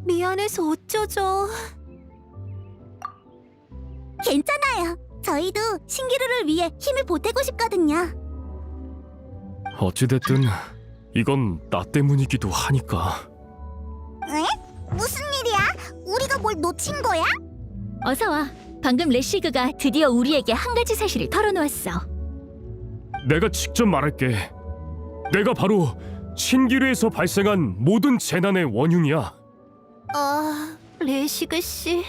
미안해서 어쩌죠. 괜찮아요. 저희도 신기루를 위해 힘을 보태고 싶거든요. 어찌됐든 이건 나 때문이기도 하니까. 에? 무슨 일이야? 우리가 뭘 놓친 거야? 어서 와. 방금 레시그가 드디어 우리에게 한 가지 사실을 털어놓았어. 내가 직접 말할게. 내가 바로 신기루에서 발생한 모든 재난의 원흉이야. 레시그 씨.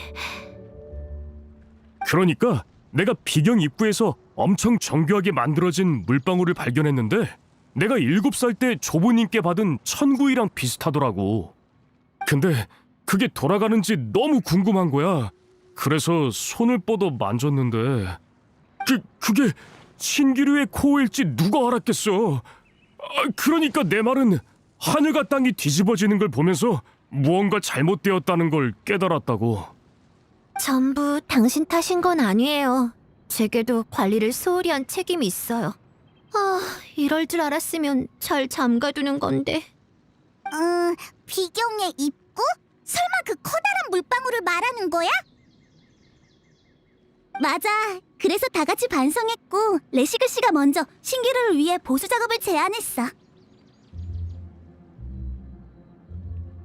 그러니까 내가 비경 입구에서 엄청 정교하게 만들어진 물방울을 발견했는데 내가 7살 때 조부님께 받은 천구이랑 비슷하더라고. 근데 그게 돌아가는지 너무 궁금한 거야. 그래서 손을 뻗어 만졌는데 그게 신기루의 코어일지 누가 알았겠어. 그러니까 내 말은 하늘과 땅이 뒤집어지는 걸 보면서 무언가 잘못되었다는 걸 깨달았다고. 전부 당신 탓인 건 아니에요. 제게도 관리를 소홀히 한 책임이 있어요. 이럴 줄 알았으면 잘 잠가두는 건데. 비경의 입구? 설마 그 커다란 물방울을 말하는 거야? 맞아. 그래서 다 같이 반성했고 레시그 씨가 먼저 신기루를 위해 보수 작업을 제안했어.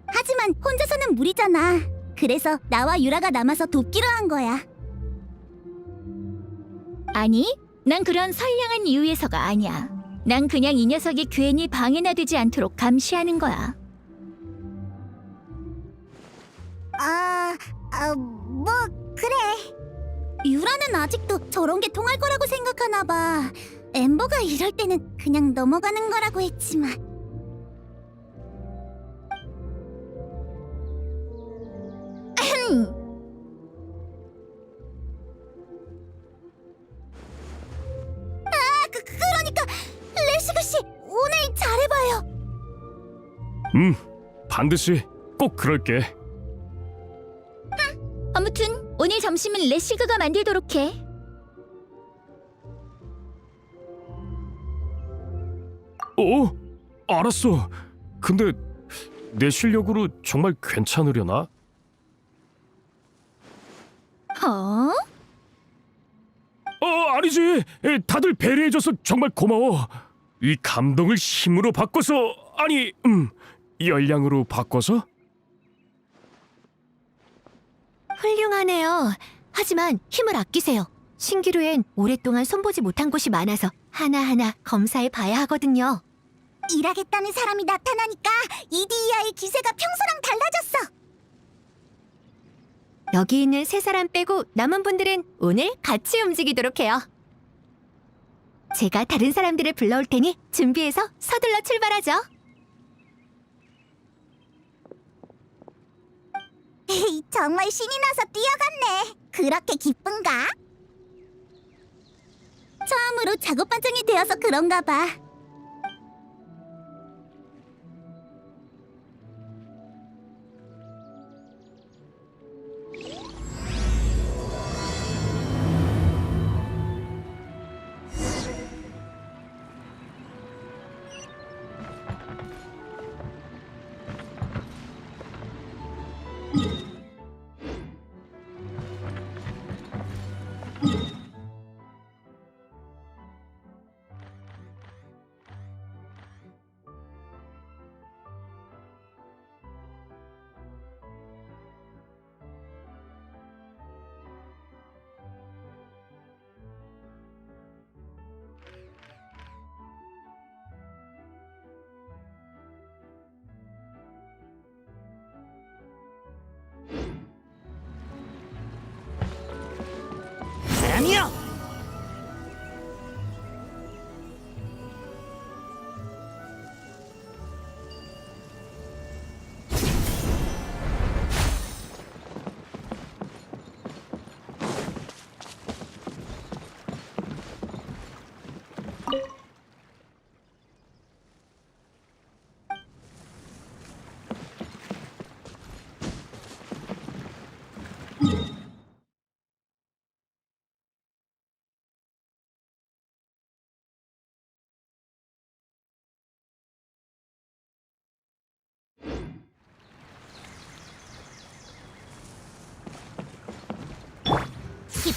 하지만 혼자서는 무리잖아. 그래서 나와 유라가 남아서 돕기로 한 거야. 아니, 난 그런 선량한 이유에서가 아니야. 난 그냥 이 녀석이 괜히 방해나 되지 않도록 감시하는 거야. 뭐 그래. 유라는 아직도 저런 게 통할 거라고 생각하나 봐. 엠버가 이럴 때는 그냥 넘어가는 거라고 했지만. 그러니까 레시그 씨 오늘 잘해봐요. 반드시 꼭 그럴게. 아무튼 오늘 점심은 레시그가 만들도록 해. 알았어. 근데 내 실력으로 정말 괜찮으려나? 아니지. 다들 배려해줘서 정말 고마워. 이 감동을 힘으로 바꿔서, 아니, 열량으로 바꿔서? 훌륭하네요. 하지만 힘을 아끼세요. 신기루엔 오랫동안 손보지 못한 곳이 많아서 하나하나 검사해 봐야 하거든요. 일하겠다는 사람이 나타나니까 EDEI의 기세가 평소랑 달라졌어. 여기 있는 세 사람 빼고 남은 분들은 오늘 같이 움직이도록 해요. 제가 다른 사람들을 불러올 테니 준비해서 서둘러 출발하죠. 정말 신이 나서 뛰어갔네. 그렇게 기쁜가? 처음으로 작업 반장이 되어서 그런가 봐. 아니요.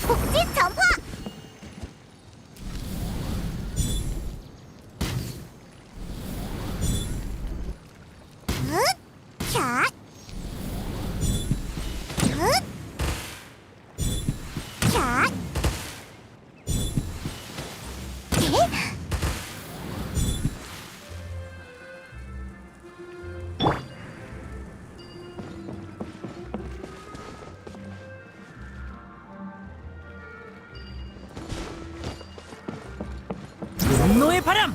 복지 전파! 샷! 샷! 분노의 바람!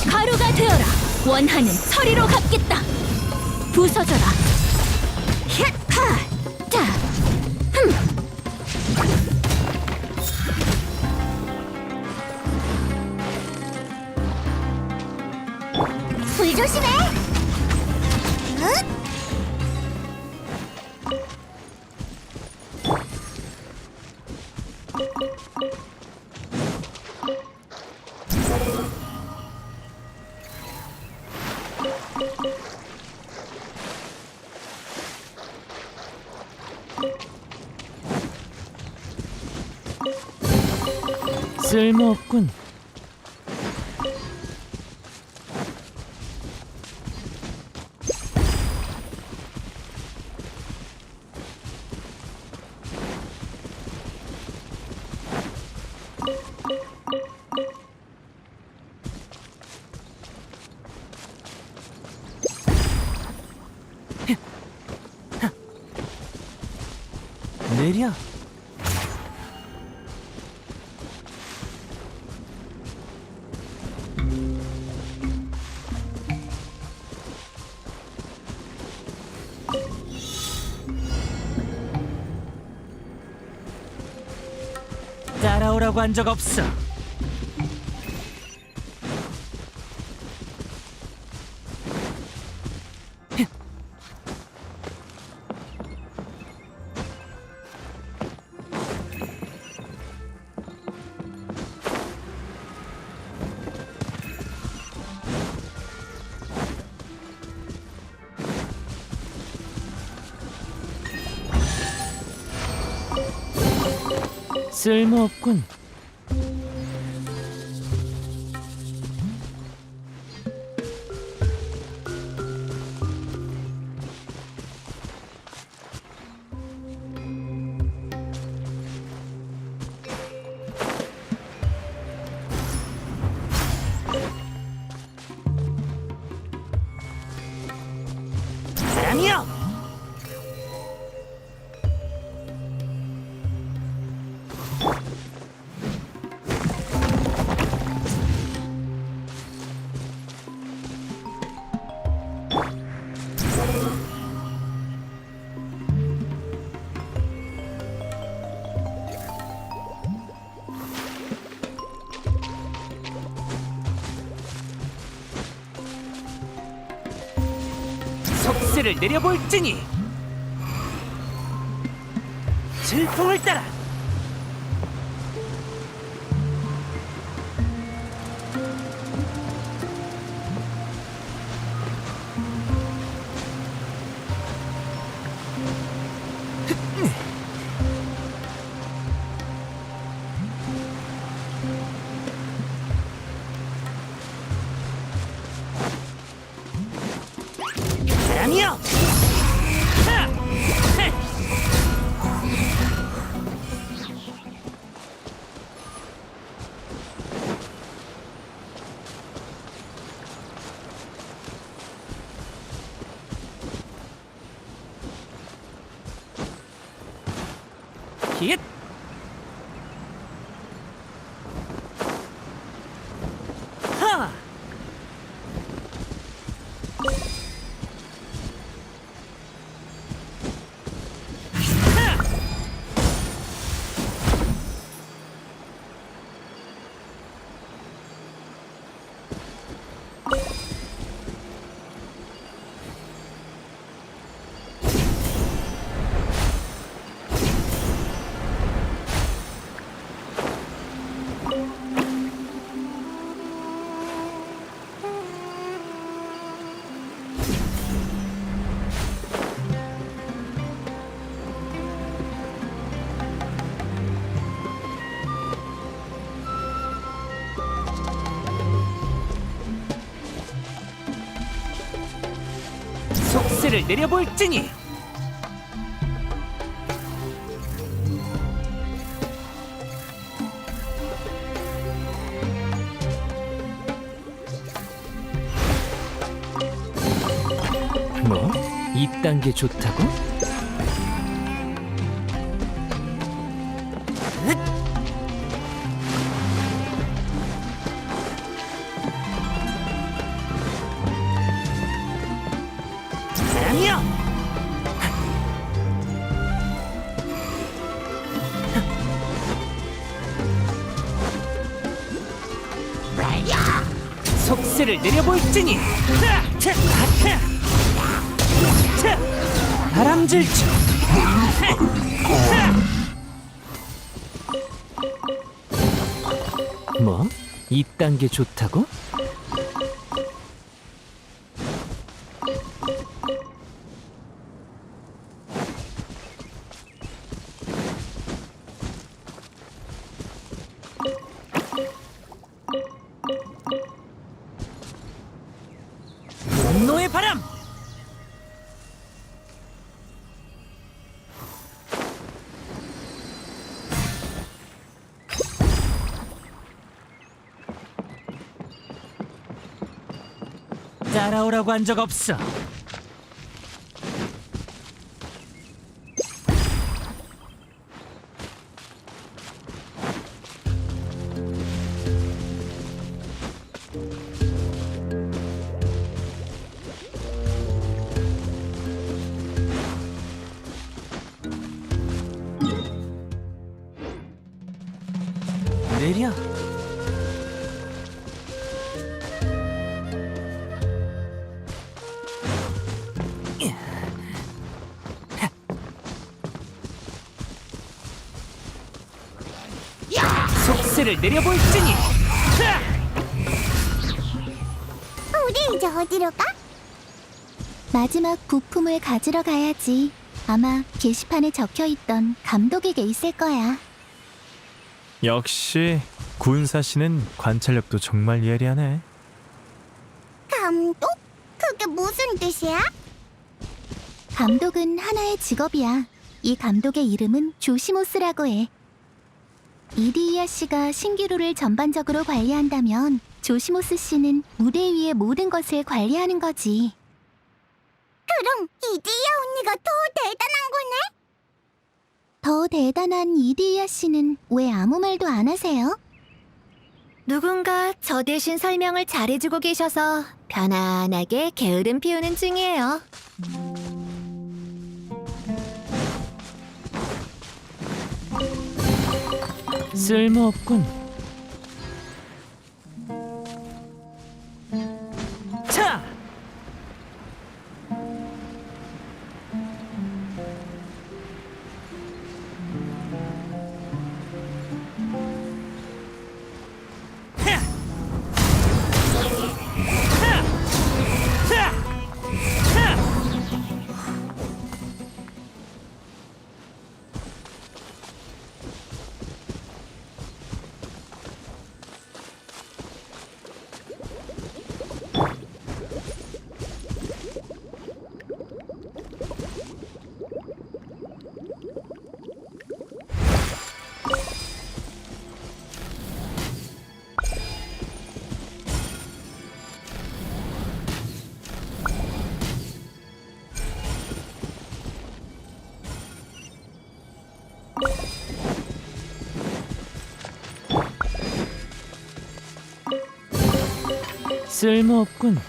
가루가 되어라. 원하는 서리로 갚겠다. 부서져라. 하! 자. 불 조심해! 쓸모없군. 느려. 따라오라고 한 적 없어. 쓸모없군. 바람이여! 속세를 내려볼지니 질풍을 따라. 바람이여! 하! 헤! 힛! 하! 속세를 내려볼지니. 뭐? 이딴 게 좋다고? 바람이여! 속세를 내려볼지니. 바람질주. 뭐? 이딴 게 좋다고? 분노의 바람! 따라오라고 한 적 없어. 내려. 속세를 내려볼지니. 우리 이제 어디로 가? 마지막 부품을 가지러 가야지. 아마 게시판에 적혀있던 감독에게 있을 거야. 역시 군사 씨는 관찰력도 정말 예리하네. 감독? 그게 무슨 뜻이야? 감독은 하나의 직업이야. 이 감독의 이름은 조시모스라고 해. 이디이아 씨가 신기루를 전반적으로 관리한다면 조시모스 씨는 무대 위의 모든 것을 관리하는 거지. 그럼 이디이아 언니가 더 대단한 거네? 더 대단한 이디이아 씨는 왜 아무 말도 안 하세요? 누군가 저 대신 설명을 잘해주고 계셔서 편안하게 게으름 피우는 중이에요. 쓸모없군. 차! 쓸모없군.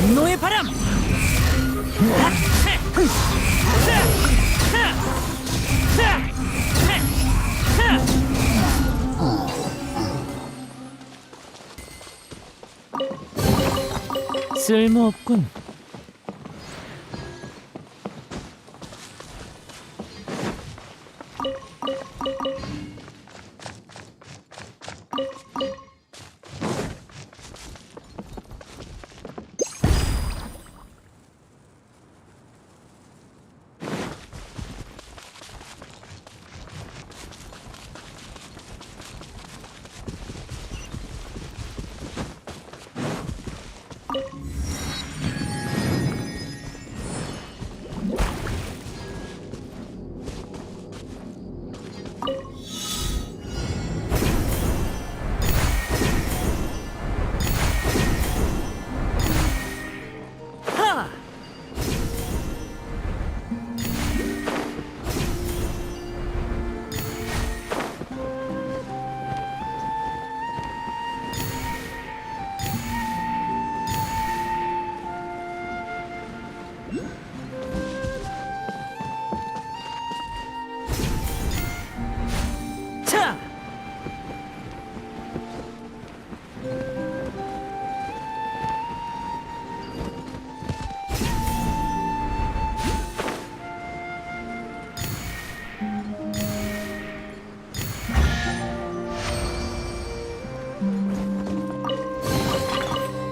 분노의 바람! 쓸모없군.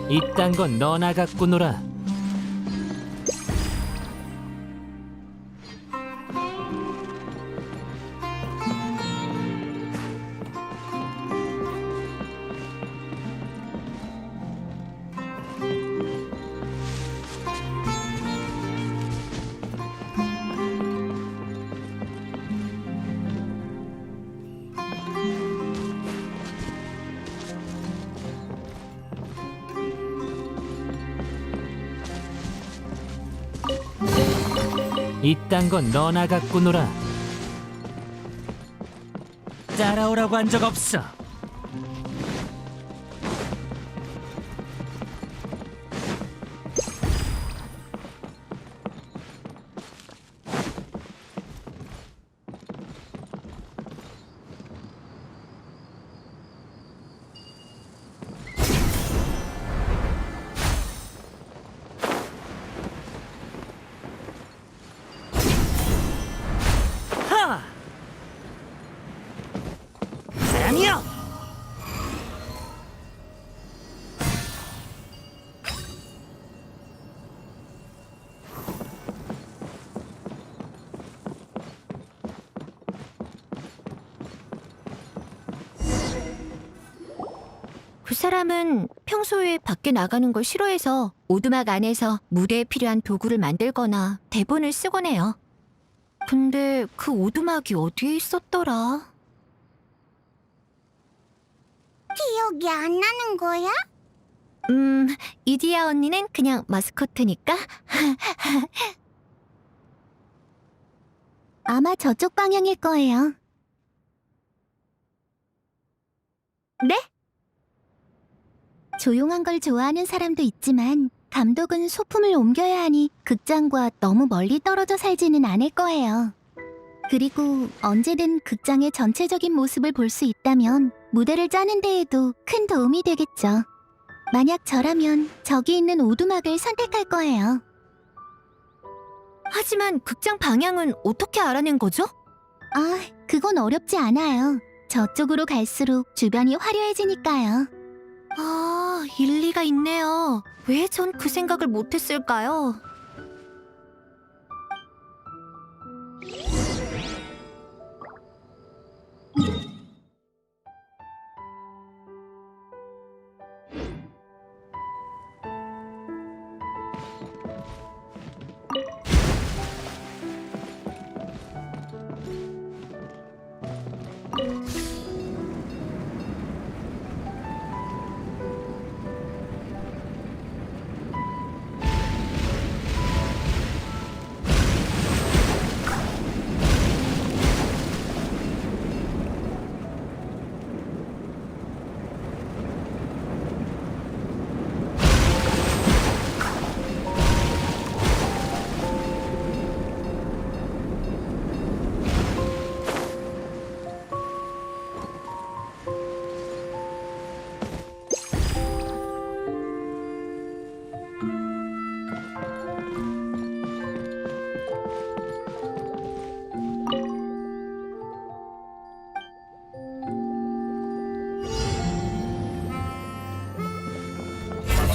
이딴 건 너나 갖고 놀아. 이딴 건 너나 갖고 놀아. 따라오라고 한 적 없어. 하! 바람이여! 그 사람은 평소에 밖에 나가는 걸 싫어해서 오두막 안에서 무대에 필요한 도구를 만들거나 대본을 쓰곤 해요. 근데 그 오두막이 어디에 있었더라? 기억이 안 나는 거야? 이디야 언니는 그냥 마스코트니까. 아마 저쪽 방향일 거예요. 네? 조용한 걸 좋아하는 사람도 있지만 감독은 소품을 옮겨야 하니 극장과 너무 멀리 떨어져 살지는 않을 거예요. 그리고 언제든 극장의 전체적인 모습을 볼 수 있다면 무대를 짜는 데에도 큰 도움이 되겠죠. 만약 저라면 저기 있는 오두막을 선택할 거예요. 하지만 극장 방향은 어떻게 알아낸 거죠? 아, 그건 어렵지 않아요. 저쪽으로 갈수록 주변이 화려해지니까요. 아, 일리가 있네요. 왜 전 그 생각을 못했을까요?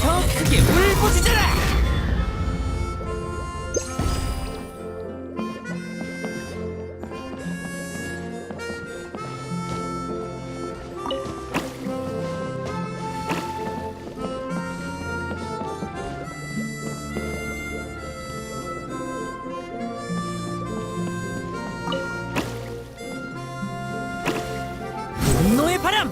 더 크게 울부짖어라! 분노의 바람!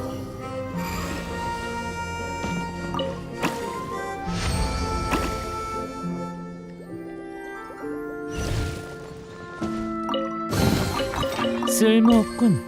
쓸모없군.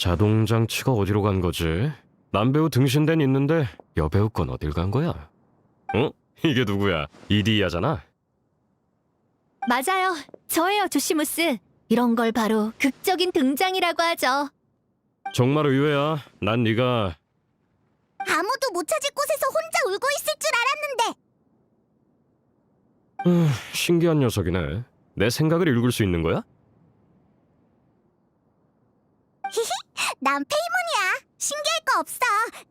자동 장치가 어디로 간 거지? 남배우 등신대는 있는데 여배우 건 어딜 간 거야? 어? 이게 누구야? 이디야잖아. 맞아요. 저예요, 조시무스. 이런 걸 바로 극적인 등장이라고 하죠. 정말 의외야. 난 네가 아무도 못 찾을 곳에서 혼자 울고 있을 줄 알았는데. 신기한 녀석이네. 내 생각을 읽을 수 있는 거야? 난 페이몬이야. 신기할 거 없어.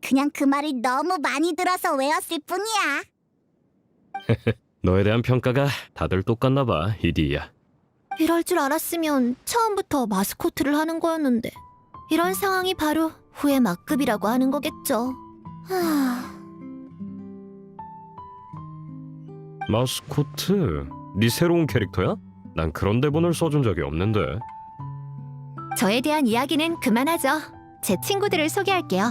그냥 그 말을 너무 많이 들어서 외웠을 뿐이야. 너에 대한 평가가 다들 똑같나 봐, 이디야. 이럴 줄 알았으면 처음부터 마스코트를 하는 거였는데. 이런 상황이 바로 후회 막급이라고 하는 거겠죠. 마스코트? 네 새로운 캐릭터야? 난 그런 대본을 써준 적이 없는데. 저에 대한 이야기는 그만하죠. 제 친구들을 소개할게요.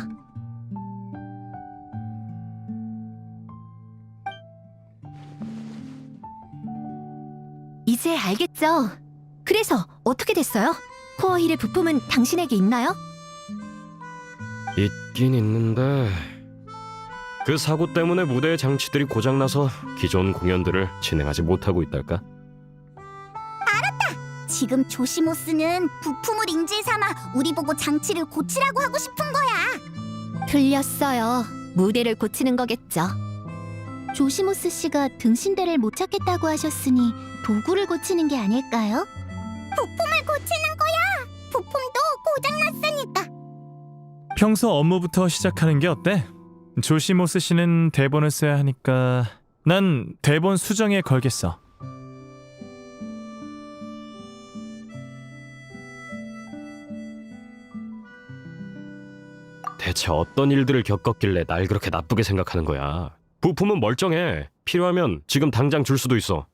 이제 알겠죠? 그래서 어떻게 됐어요? 코어힐의 부품은 당신에게 있나요? 있긴 있는데 그 사고 때문에 무대의 장치들이 고장나서 기존 공연들을 진행하지 못하고 있달까? 지금 조시모스는 부품을 인질 삼아 우리 보고 장치를 고치라고 하고 싶은 거야. 틀렸어요. 무대를 고치는 거겠죠. 조시모스 씨가 등신대를 못 찾겠다고 하셨으니 도구를 고치는 게 아닐까요? 부품을 고치는 거야. 부품도 고장났으니까. 평소 업무부터 시작하는 게 어때? 조시모스 씨는 대본을 써야 하니까 난 대본 수정에 걸겠어. 대체 어떤 일들을 겪었길래 날 그렇게 나쁘게 생각하는 거야? 부품은 멀쩡해. 필요하면 지금 당장 줄 수도 있어.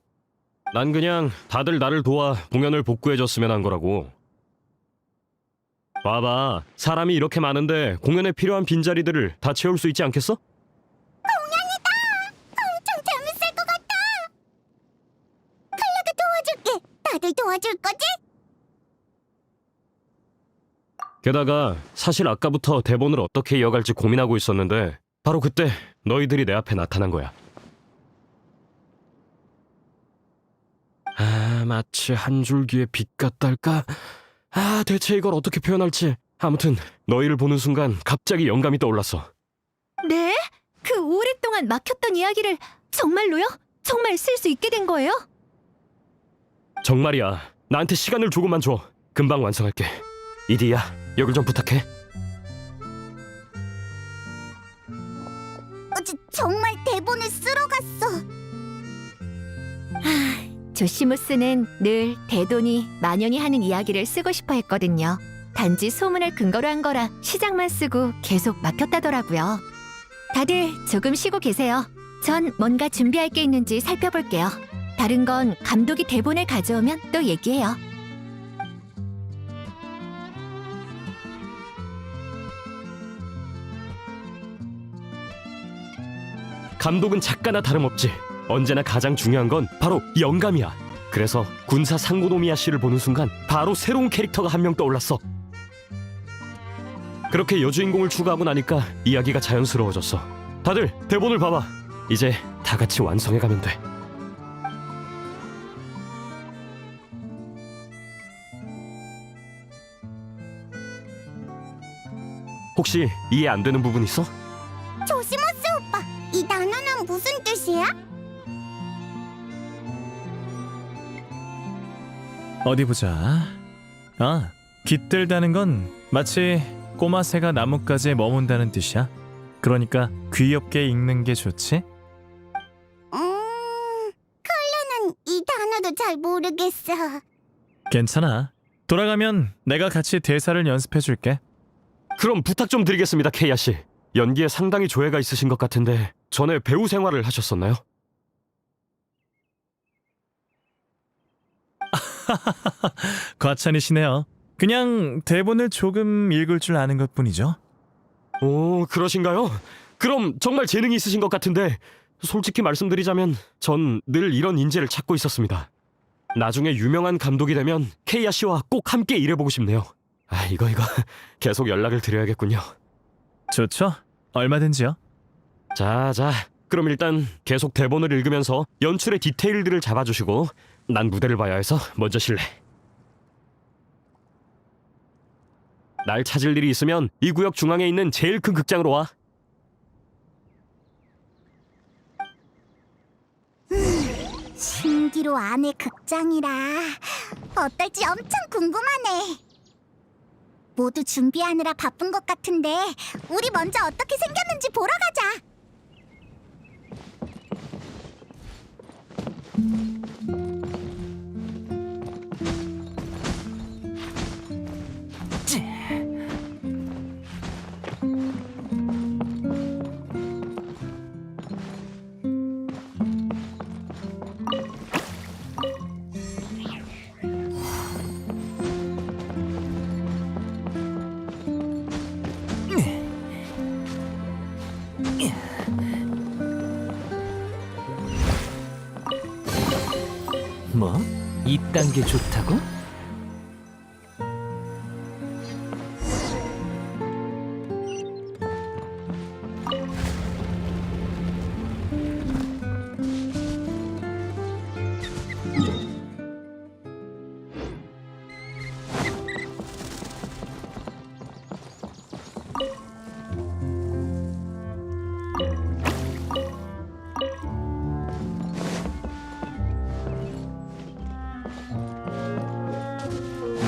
난 그냥 다들 나를 도와 공연을 복구해줬으면 한 거라고. 봐봐, 사람이 이렇게 많은데 공연에 필요한 빈자리들을 다 채울 수 있지 않겠어? 엄청 재밌을 것 같아. 클레가 도와줄게. 다들 도와줄 거지? 게다가 사실 아까부터 대본을 어떻게 이어갈지 고민하고 있었는데 바로 그때 너희들이 내 앞에 나타난 거야. 마치 한 줄기의 빛 같달까? 대체 이걸 어떻게 표현할지. 아무튼 너희를 보는 순간 갑자기 영감이 떠올랐어. 네? 그 오랫동안 막혔던 이야기를 정말로요? 정말 쓸 수 있게 된 거예요? 정말이야. 나한테 시간을 조금만 줘. 금방 완성할게. 이디야, 여길 좀 부탁해. 정말 대본을 쓰러 갔어. 조시무스는 늘 대돈이 만연히 하는 이야기를 쓰고 싶어 했거든요. 단지 소문을 근거로 한 거라 시작만 쓰고 계속 막혔다더라고요. 다들 조금 쉬고 계세요. 전 뭔가 준비할 게 있는지 살펴볼게요. 다른 건 감독이 대본을 가져오면 또 얘기해요. 감독은 작가나 다름없지. 언제나 가장 중요한 건 바로 영감이야. 그래서 군사 상고노미야 씨를 보는 순간 바로 새로운 캐릭터가 한 명 떠올랐어. 그렇게 여주인공을 추가하고 나니까 이야기가 자연스러워졌어. 다들 대본을 봐봐. 이제 다 같이 완성해가면 돼. 혹시 이해 안 되는 부분 있어? 조시모스 오빠, 이 단어는 무슨 뜻이야? 어디 보자. 깃들다는 건 마치 꼬마 새가 나뭇가지에 머문다는 뜻이야. 그러니까 귀엽게 읽는 게 좋지? 클레는 이 단어도 잘 모르겠어. 괜찮아. 돌아가면 내가 같이 대사를 연습해 줄게. 그럼 부탁 좀 드리겠습니다, 케이아 씨. 연기에 상당히 조예가 있으신 것 같은데 전에 배우 생활을 하셨었나요? 과찬이시네요. 그냥 대본을 조금 읽을 줄 아는 것뿐이죠. 오, 그러신가요? 그럼 정말 재능이 있으신 것 같은데 솔직히 말씀드리자면 전 늘 이런 인재를 찾고 있었습니다. 나중에 유명한 감독이 되면 케이아 씨와 꼭 함께 일해보고 싶네요. 이거 계속 연락을 드려야겠군요. 좋죠? 얼마든지요. 자, 그럼 일단 계속 대본을 읽으면서 연출의 디테일들을 잡아주시고 난 무대를 봐야 해서 먼저 실례. 날 찾을 일이 있으면 이 구역 중앙에 있는 제일 큰 극장으로 와. 신기루 안에 극장이라 어떨지 엄청 궁금하네. 모두 준비하느라 바쁜 것 같은데 우리 먼저 어떻게 생겼는지 보러 가자. 뭐? 이딴 게 좋다고?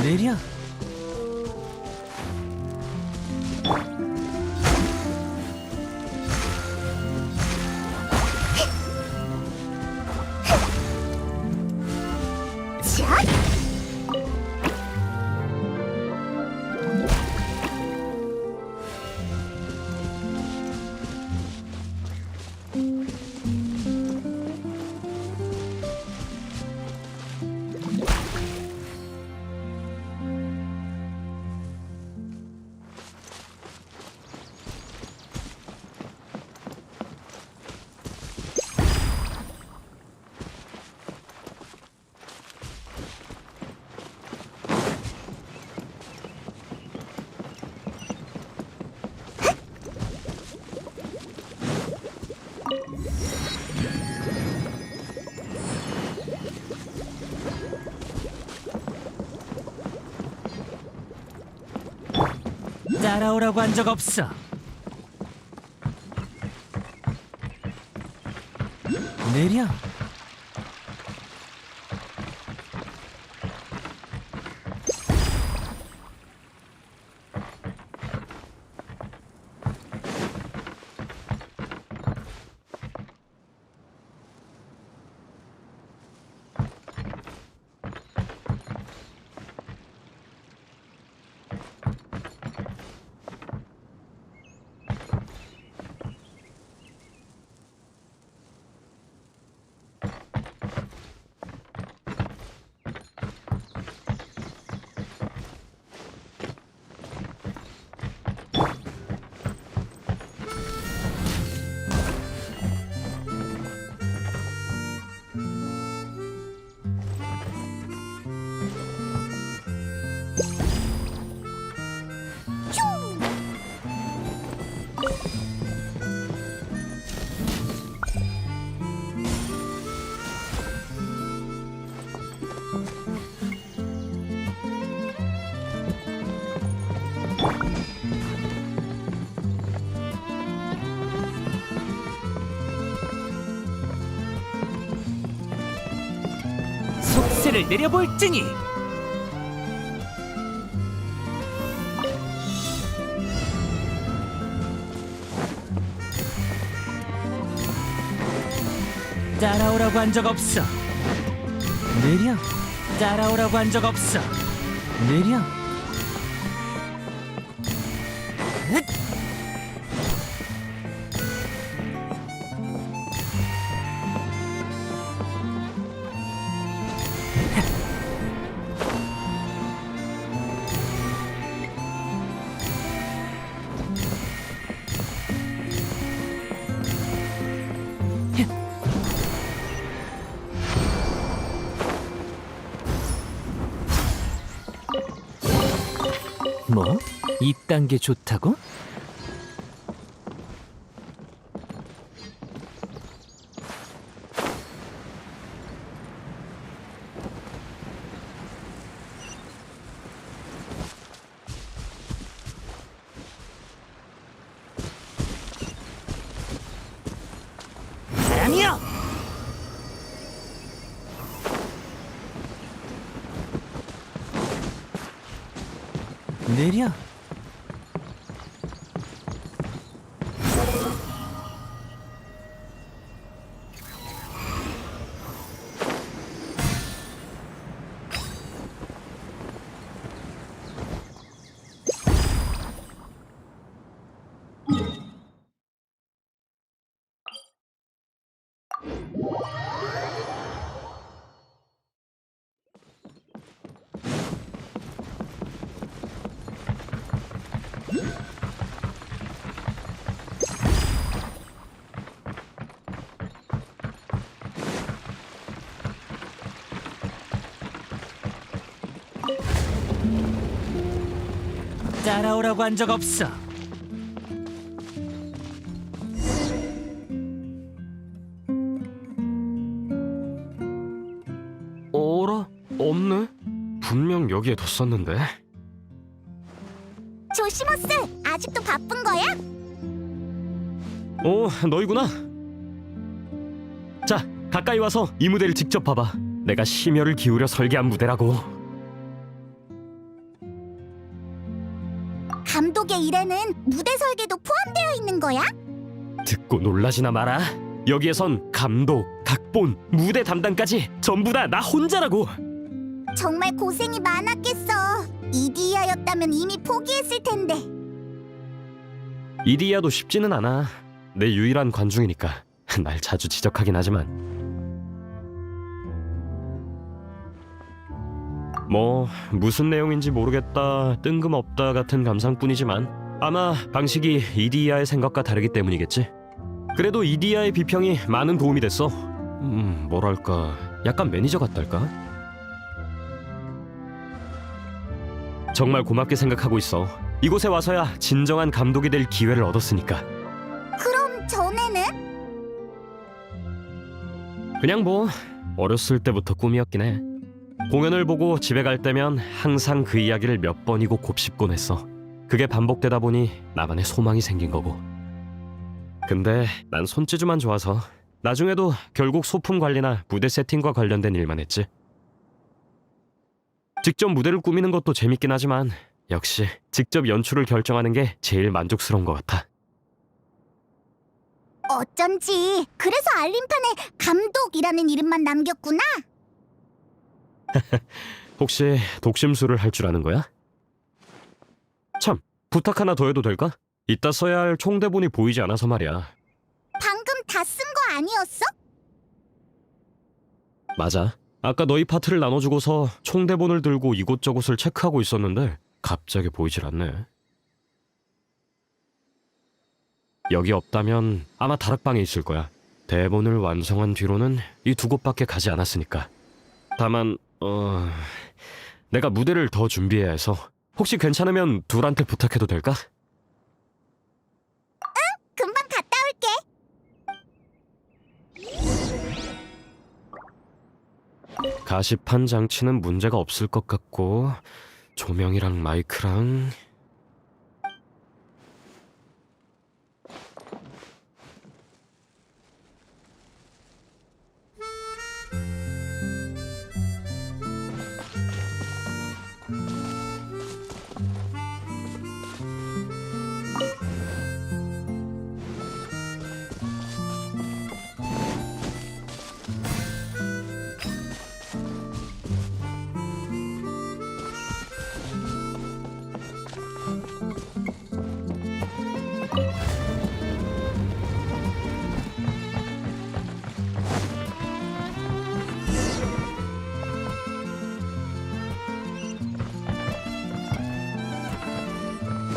내려. 샷! 따라오라고 한 적 없어. 내려. 속세를 내려볼지니. 따라오라고 한 적 없어. 내려. 따라오라고 한 적 없어. 내려. 뭐? 이딴 게 좋다고? 사람이여! 느려. 따라오라고 한 적 없어. 어라? 없네? 분명 여기에 뒀었는데. 조시모스, 아직도 바쁜 거야? 너희구나. 자, 가까이 와서 이 무대를 직접 봐봐. 내가 심혈을 기울여 설계한 무대라고. 감독의 일에는 무대 설계도 포함되어 있는 거야? 듣고 놀라지나 마라. 여기에선 감독, 각본, 무대 담당까지 전부 다 나 혼자라고. 정말 고생이 많았겠어. 이디야였다면 이미 포기했을 텐데. 이디야도 쉽지는 않아. 내 유일한 관중이니까 날 자주 지적하긴 하지만 뭐 무슨 내용인지 모르겠다, 뜬금없다 같은 감상뿐이지만 아마 방식이 이디야의 생각과 다르기 때문이겠지. 그래도 이디야의 비평이 많은 도움이 됐어. 뭐랄까, 약간 매니저 같달까? 정말 고맙게 생각하고 있어. 이곳에 와서야 진정한 감독이 될 기회를 얻었으니까. 그럼 전에는? 그냥 뭐 어렸을 때부터 꿈이었긴 해. 공연을 보고 집에 갈 때면 항상 그 이야기를 몇 번이고 곱씹곤 했어. 그게 반복되다 보니 나만의 소망이 생긴 거고. 근데 난 손재주만 좋아서 나중에도 결국 소품 관리나 무대 세팅과 관련된 일만 했지. 직접 무대를 꾸미는 것도 재밌긴 하지만 역시 직접 연출을 결정하는 게 제일 만족스러운 것 같아. 어쩐지 그래서 알림판에 감독이라는 이름만 남겼구나. 혹시 독심술을 할 줄 아는 거야? 참, 부탁 하나 더 해도 될까? 이따 써야 할 총대본이 보이지 않아서 말이야. 방금 다 쓴 거 아니었어? 맞아. 아까 너희 파트를 나눠주고서 총대본을 들고 이곳저곳을 체크하고 있었는데 갑자기 보이질 않네. 여기 없다면 아마 다락방에 있을 거야. 대본을 완성한 뒤로는 이 두 곳밖에 가지 않았으니까. 다만 내가 무대를 더 준비해야 해서 혹시 괜찮으면 둘한테 부탁해도 될까? 금방 갔다 올게. 가시판 장치는 문제가 없을 것 같고 조명이랑 마이크랑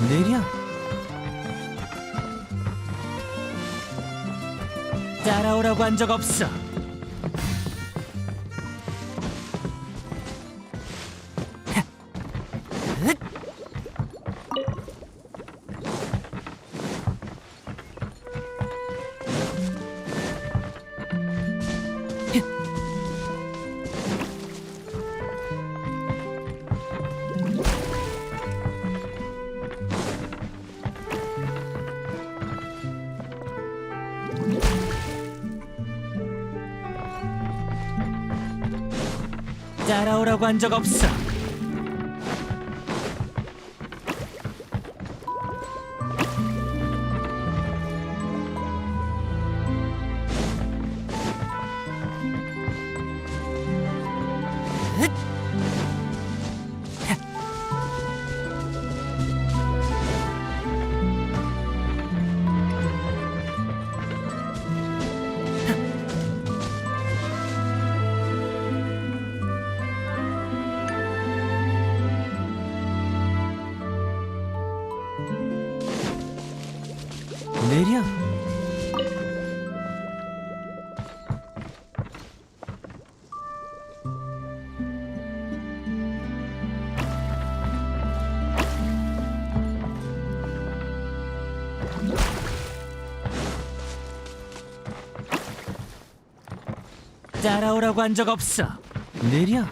느려. 따라오라고 한 적 없어. 따라오라고 한 적 없어. 느려. 따라오라고 한 적 없어. 느려.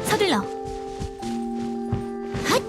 서둘러. 핫!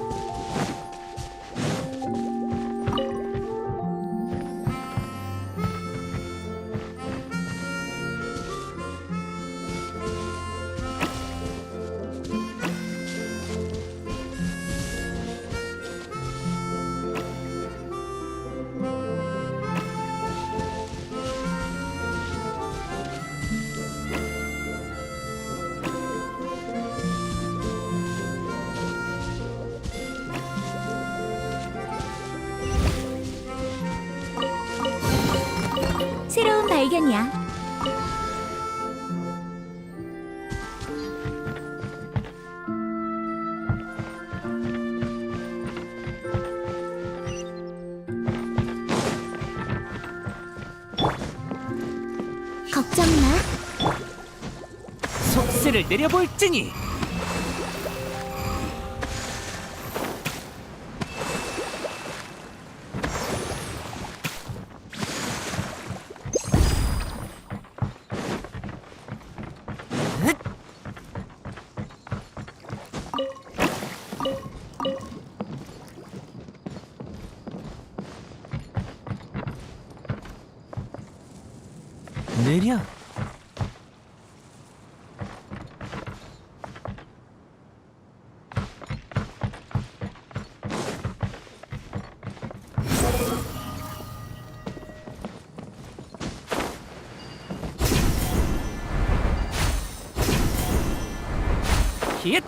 새로운 발견이야. 걱정 마. 속세를 내려볼지니. 느려. 힛!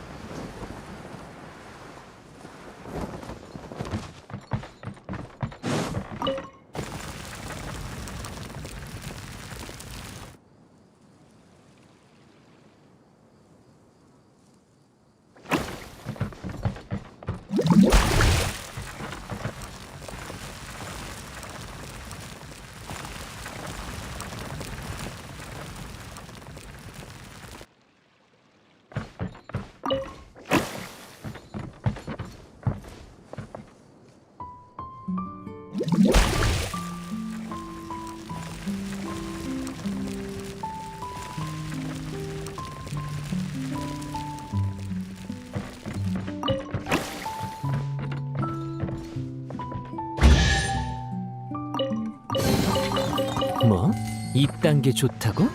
이딴 게 좋다고?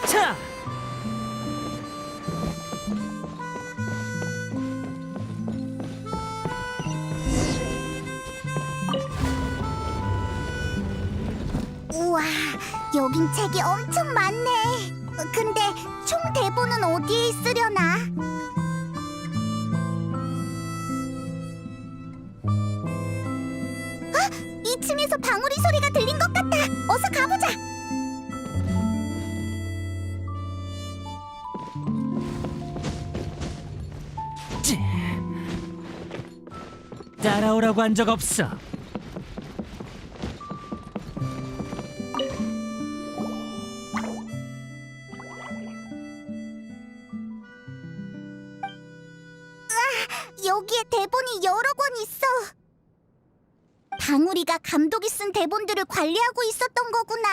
자! 우와, 여긴 책이 엄청 많네. 근데 총 대본은 어디에 있으려나? 아, 2층에서 방울이 소리가 들린 것 같다. 어서 가보자. 따라오라고 한 적 없어. 여기에 대본이 여러 권 있어. 방울이가 감독이 쓴 대본들을 관리하고 있었던 거구나.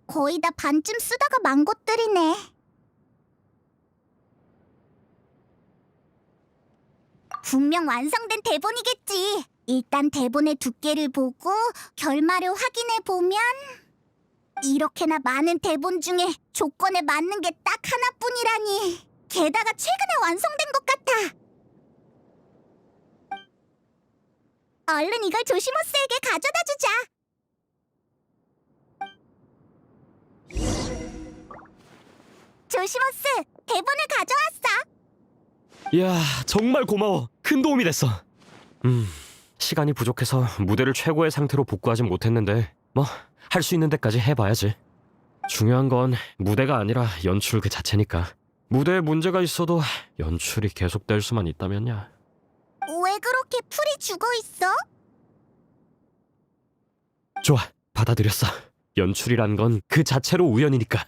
거의 다 반쯤 쓰다가 만 것들이네. 분명 완성된 대본이겠지. 일단 대본의 두께를 보고 결말을 확인해 보면 이렇게나 많은 대본 중에 조건에 맞는 게 딱 하나뿐이라니. 게다가 최근에 완성된 것 같아. 얼른 이걸 조시모스에게 가져다 주자. 조시모스, 대본을 가져왔어. 이야, 정말 고마워. 큰 도움이 됐어. 시간이 부족해서 무대를 최고의 상태로 복구하진 못했는데 뭐 할 수 있는 데까지 해봐야지. 중요한 건 무대가 아니라 연출 그 자체니까. 무대에 문제가 있어도 연출이 계속될 수만 있다면야. 왜 그렇게 풀이 죽어 있어? 좋아, 받아들였어. 연출이란 건 그 자체로 우연이니까.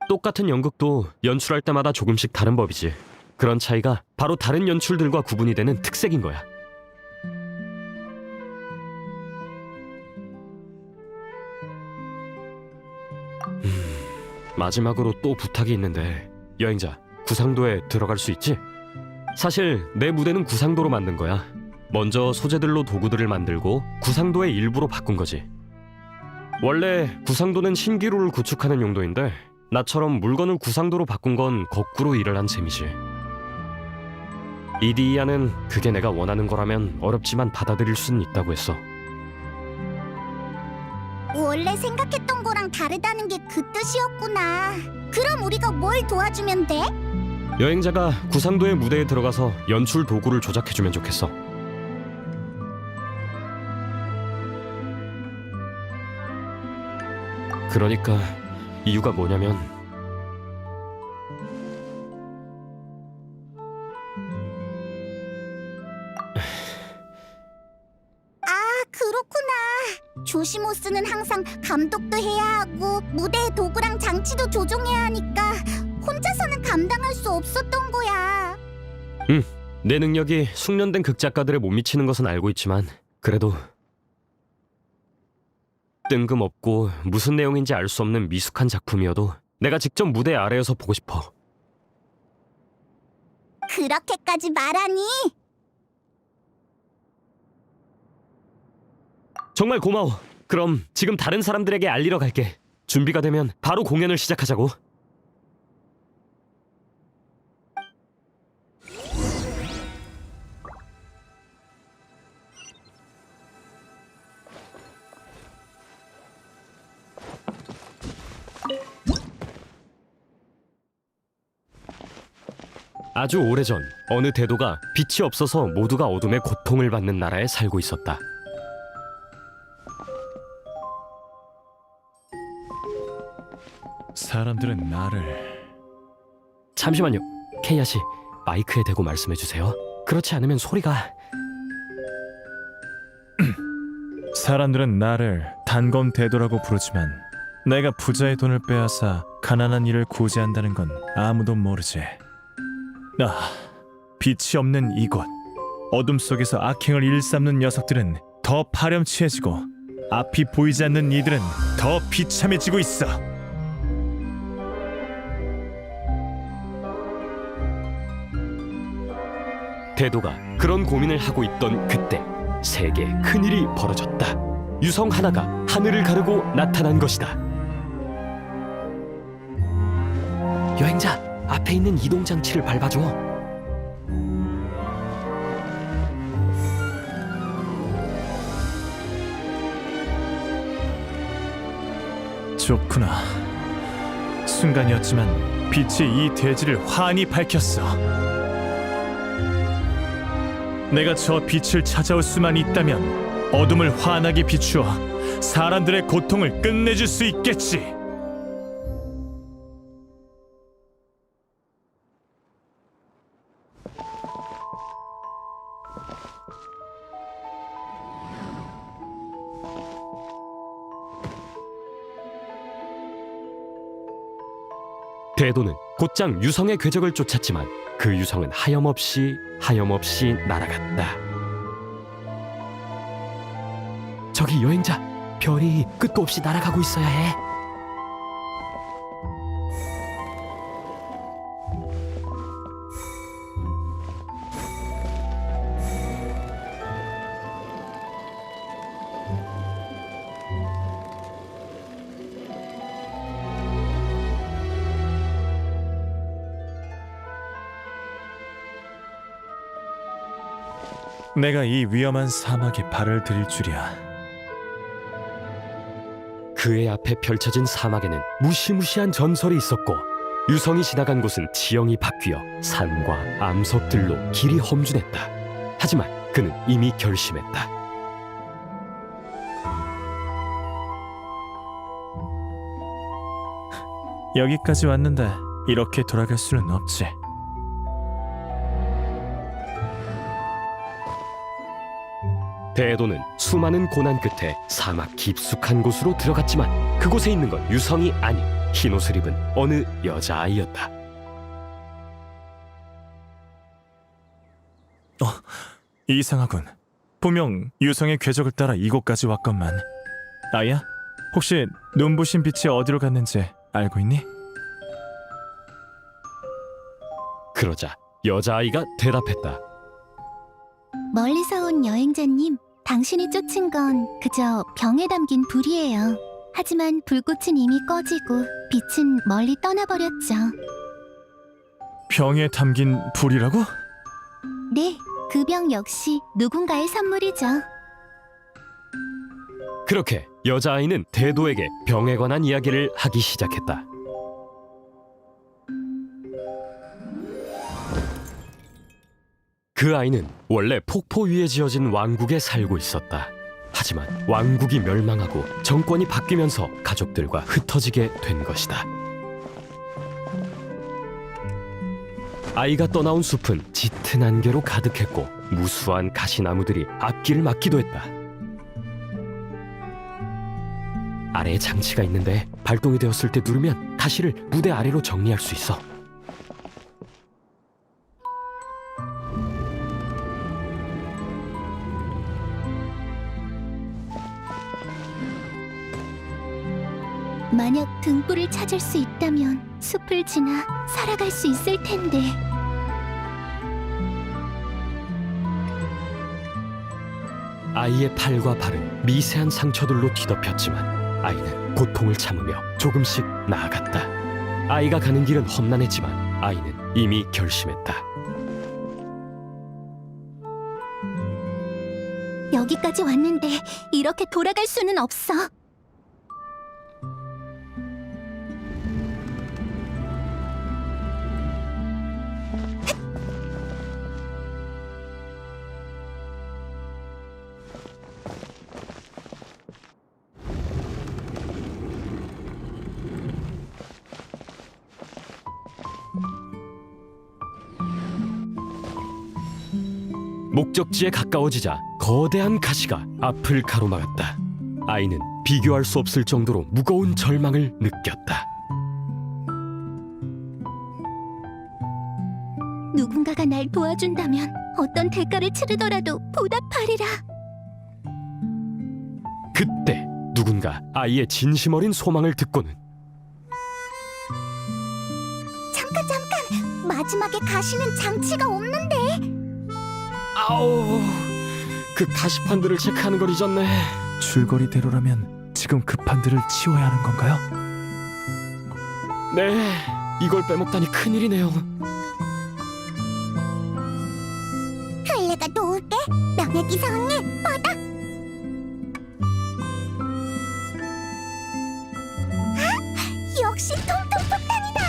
똑같은 연극도 연출할 때마다 조금씩 다른 법이지. 그런 차이가 바로 다른 연출들과 구분이 되는 특색인 거야. 마지막으로 또 부탁이 있는데, 여행자, 구상도에 들어갈 수 있지? 사실 내 무대는 구상도로 만든 거야. 먼저 소재들로 도구들을 만들고 구상도의 일부로 바꾼 거지. 원래 구상도는 신기루를 구축하는 용도인데 나처럼 물건을 구상도로 바꾼 건 거꾸로 일을 한 셈이지. 이디이아는 그게 내가 원하는 거라면 어렵지만 받아들일 수는 있다고 했어. 원래 생각했던 거랑 다르다는 게 그 뜻이었구나. 그럼 우리가 뭘 도와주면 돼? 여행자가 구상도의 무대에 들어가서 연출 도구를 조작해주면 좋겠어. 그러니까 이유가 뭐냐면 그렇구나. 조시모스는 항상 감독도 해야 하고 무대의 도구랑 장치도 조종해야 하니까 혼자서는 감당할 수 없었던 거야. 내 능력이 숙련된 극작가들에 못 미치는 것은 알고 있지만 그래도 뜬금없고 무슨 내용인지 알 수 없는 미숙한 작품이어도 내가 직접 무대 아래에서 보고 싶어. 그렇게까지 말하니? 정말 고마워. 그럼 지금 다른 사람들에게 알리러 갈게. 준비가 되면 바로 공연을 시작하자고. 아주 오래전 어느 대도가 빛이 없어서 모두가 어둠의 고통을 받는 나라에 살고 있었다. 사람들은 나를 잠시만요. 케이아 씨, 마이크에 대고 말씀해 주세요. 그렇지 않으면 소리가... 사람들은 나를 단검 대도라고 부르지만 내가 부자의 돈을 빼앗아 가난한 이를 구제한다는 건 아무도 모르지. 빛이 없는 이곳, 어둠 속에서 악행을 일삼는 녀석들은 더 파렴치해지고 앞이 보이지 않는 이들은 더 비참해지고 있어. 대도가 그런 고민을 하고 있던 그때 세계에 큰일이 벌어졌다. 유성 하나가 하늘을 가르고 나타난 것이다. 여행자, 앞에 있는 이동 장치를 밟아줘. 좋구나. 순간이었지만 빛이 이 대지를 환히 밝혔어. 내가 저 빛을 찾아올 수만 있다면 어둠을 환하게 비추어 사람들의 고통을 끝내줄 수 있겠지. 대도는 곧장 유성의 궤적을 쫓았지만 그 유성은 하염없이 날아갔다. 저기 여행자, 별이 끝도 없이 날아가고 있어야 해. 내가 이 위험한 사막에 발을 들일 줄이야. 그의 앞에 펼쳐진 사막에는 무시무시한 전설이 있었고 유성이 지나간 곳은 지형이 바뀌어 산과 암석들로 길이 험준했다. 하지만 그는 이미 결심했다. 여기까지 왔는데 이렇게 돌아갈 수는 없지. 대도는 수많은 고난 끝에 사막 깊숙한 곳으로 들어갔지만 그곳에 있는 건 유성이 아닌 흰옷을 입은 어느 여자아이였다. 이상하군. 분명 유성의 궤적을 따라 이곳까지 왔건만. 아이야, 혹시 눈부신 빛이 어디로 갔는지 알고 있니? 그러자 여자아이가 대답했다. 멀리서 온 여행자님, 당신이 쫓은 건 그저 병에 담긴 불이에요. 하지만 불꽃은 이미 꺼지고 빛은 멀리 떠나버렸죠. 병에 담긴 불이라고? 네, 그 병 역시 누군가의 선물이죠. 그렇게 여자아이는 대도에게 병에 관한 이야기를 하기 시작했다. 그 아이는 원래 폭포 위에 지어진 왕국에 살고 있었다. 하지만 왕국이 멸망하고 정권이 바뀌면서 가족들과 흩어지게 된 것이다. 아이가 떠나온 숲은 짙은 안개로 가득했고 무수한 가시나무들이 앞길을 막기도 했다. 아래에 장치가 있는데 발동이 되었을 때 누르면 가시를 무대 아래로 정리할 수 있어. 만약 등불을 찾을 수 있다면 숲을 지나 살아갈 수 있을 텐데. 아이의 팔과 발은 미세한 상처들로 뒤덮였지만 아이는 고통을 참으며 조금씩 나아갔다. 아이가 가는 길은 험난했지만 아이는 이미 결심했다. 여기까지 왔는데 이렇게 돌아갈 수는 없어. 목적지에 가까워지자 거대한 가시가 앞을 가로막았다. 아이는 비교할 수 없을 정도로 무거운 절망을 느꼈다. 누군가가 날 도와준다면 어떤 대가를 치르더라도 보답하리라. 그때 누군가 아이의 진심 어린 소망을 듣고는 잠깐! 마지막에 가시는 장치가 없는데? 아우, 그 가시판들을 체크하는 걸 잊었네. 줄거리대로라면 지금 그 판들을 치워야 하는 건가요? 네, 이걸 빼먹다니 큰일이네요. 할례가 도울게. 명예기사언니 받아. 역시 통통 폭탄이다.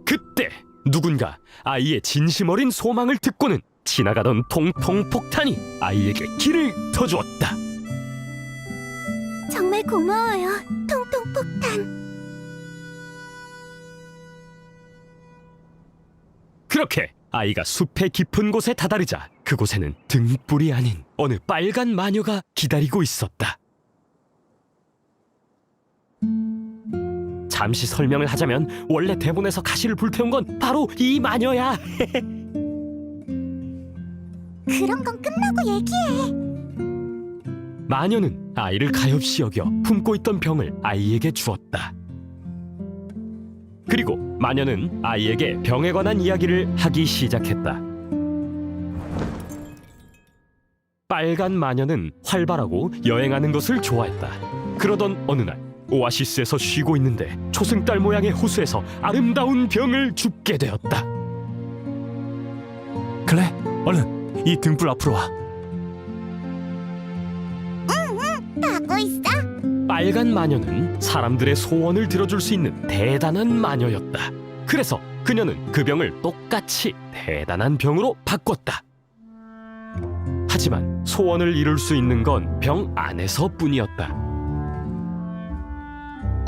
그때 누군가 아이의 진심 어린 소망을 듣고는 지나가던 통통 폭탄이 아이에게 길을 터주었다. 정말 고마워요, 통통 폭탄. 그렇게 아이가 숲의 깊은 곳에 다다르자 그곳에는 등불이 아닌 어느 빨간 마녀가 기다리고 있었다. 잠시 설명을 하자면 원래 대본에서 가시를 불태운 건 바로 이 마녀야. 그런 건 끝나고 얘기해. 마녀는 아이를 가엾이 여겨 품고 있던 병을 아이에게 주었다. 그리고 마녀는 아이에게 병에 관한 이야기를 하기 시작했다. 빨간 마녀는 활발하고 여행하는 것을 좋아했다. 그러던 어느 날 오아시스에서 쉬고 있는데 초승달 모양의 호수에서 아름다운 병을 줍게 되었다. 클레, 얼른 이 등불 앞으로 와. 가고 있어. 빨간 마녀는 사람들의 소원을 들어줄 수 있는 대단한 마녀였다. 그래서 그녀는 그 병을 똑같이 대단한 병으로 바꿨다. 하지만 소원을 이룰 수 있는 건 병 안에서뿐이었다.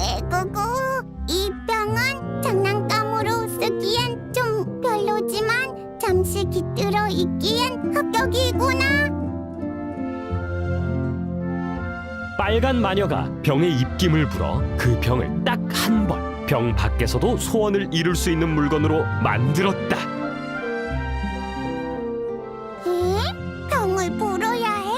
에구구, 이 병은 장난감으로 쓰기엔 좀 별로지만 잠시 깃들어 있기엔 합격이구나. 빨간 마녀가 병의 입김을 불어 그 병을 딱 한 번 병 밖에서도 소원을 이룰 수 있는 물건으로 만들었다. 에? 병을 불어야 해?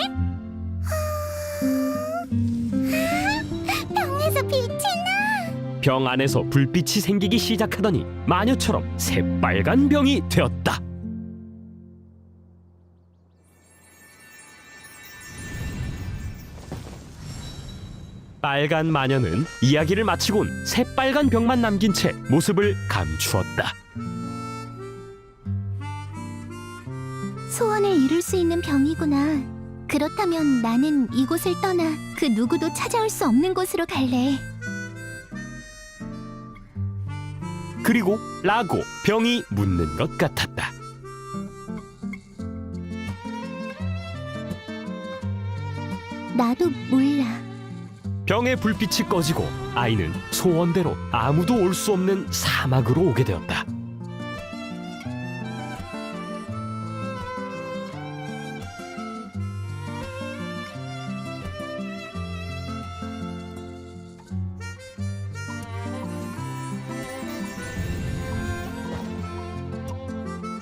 병에서 빛이 나. 병 안에서 불빛이 생기기 시작하더니 마녀처럼 새빨간 병이 되었다. 빨간 마녀는 이야기를 마치곤 새빨간 병만 남긴 채 모습을 감추었다. 소원을 이룰 수 있는 병이구나. 그렇다면 나는 이곳을 떠나 그 누구도 찾아올 수 없는 곳으로 갈래. 그리고 라고 병이 묻는 것 같았다. 나도 몰라. 병의 불빛이 꺼지고 아이는 소원대로 아무도 올 수 없는 사막으로 오게 되었다.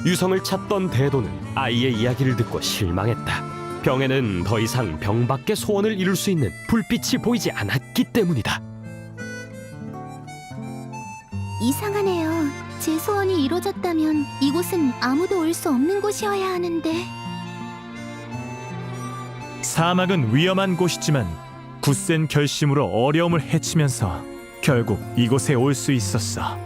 유성을 찾던 대도는 아이의 이야기를 듣고 실망했다. 병에는 더 이상 병밖에 소원을 이룰 수 있는 불빛이 보이지 않았기 때문이다. 이상하네요. 제 소원이 이루어졌다면 이곳은 아무도 올 수 없는 곳이어야 하는데. 사막은 위험한 곳이지만 굳센 결심으로 어려움을 헤치면서 결국 이곳에 올 수 있었어.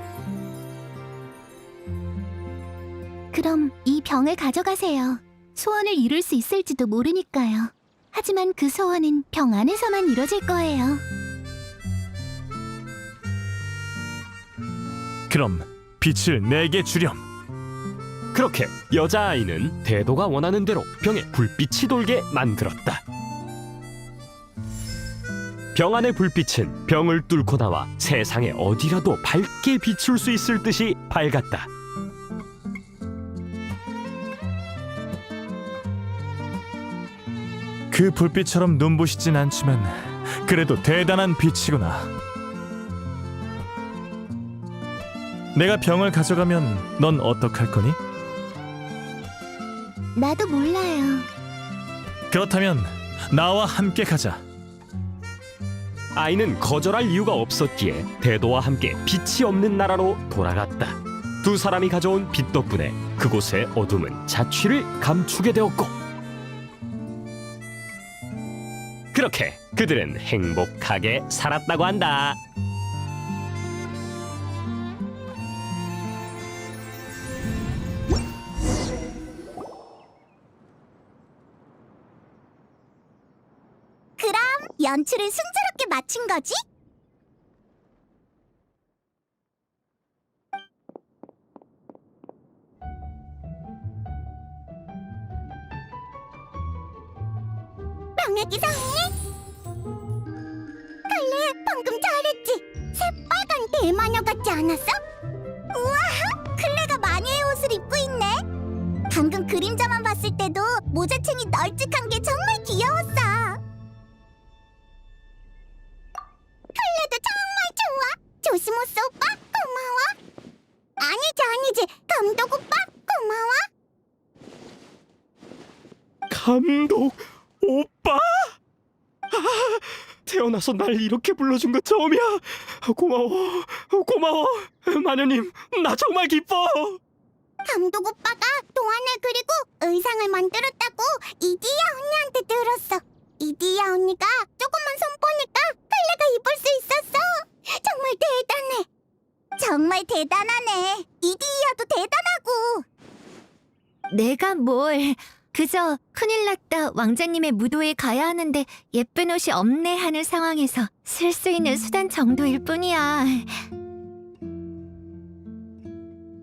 그럼 이 병을 가져가세요. 소원을 이룰 수 있을지도 모르니까요. 하지만 그 소원은 병 안에서만 이뤄질 거예요. 그럼 빛을 내게 주렴. 그렇게 여자아이는 대도가 원하는 대로 병에 불빛이 돌게 만들었다. 병 안의 불빛은 병을 뚫고 나와 세상에 어디라도 밝게 비출 수 있을 듯이 밝았다. 그 불빛처럼 눈부시진 않지만 그래도 대단한 빛이구나. 내가 병을 가져가면 넌 어떡할 거니? 나도 몰라요. 그렇다면 나와 함께 가자. 아이는 거절할 이유가 없었기에 대도와 함께 빛이 없는 나라로 돌아갔다. 두 사람이 가져온 빛 덕분에 그곳의 어둠은 자취를 감추게 되었고, 그렇게 그들은 행복하게 살았다고 한다. 그럼 연출을 순조롭게 마친 거지? 명예기상이? 칼리 방금 잘했지? 새빨간 대마녀 같지 않았어? 우와, 클레가 마녀의 옷을 입고 있네. 방금 그림자만 봤을 때도 모자챙이 널찍한 게 정말 귀여웠어. 클레도 정말 좋아. 조시모스 오빠 고마워. 아니지 감독 오빠 고마워. 감독 오빠? 태어나서 날 이렇게 불러준 거 처음이야. 고마워 마녀님, 나 정말 기뻐. 감독 오빠가 동안을 그리고 의상을 만들었다고 이디야 언니한테 들었어. 이디야 언니가 조금만 손보니까 클레가 입을 수 있었어. 정말 대단하네. 이디야도 대단하고. 내가 뭘... 그저 큰일 났다 왕자님의 무도에 가야 하는데 예쁜 옷이 없네 하는 상황에서 쓸 수 있는 수단 정도일 뿐이야.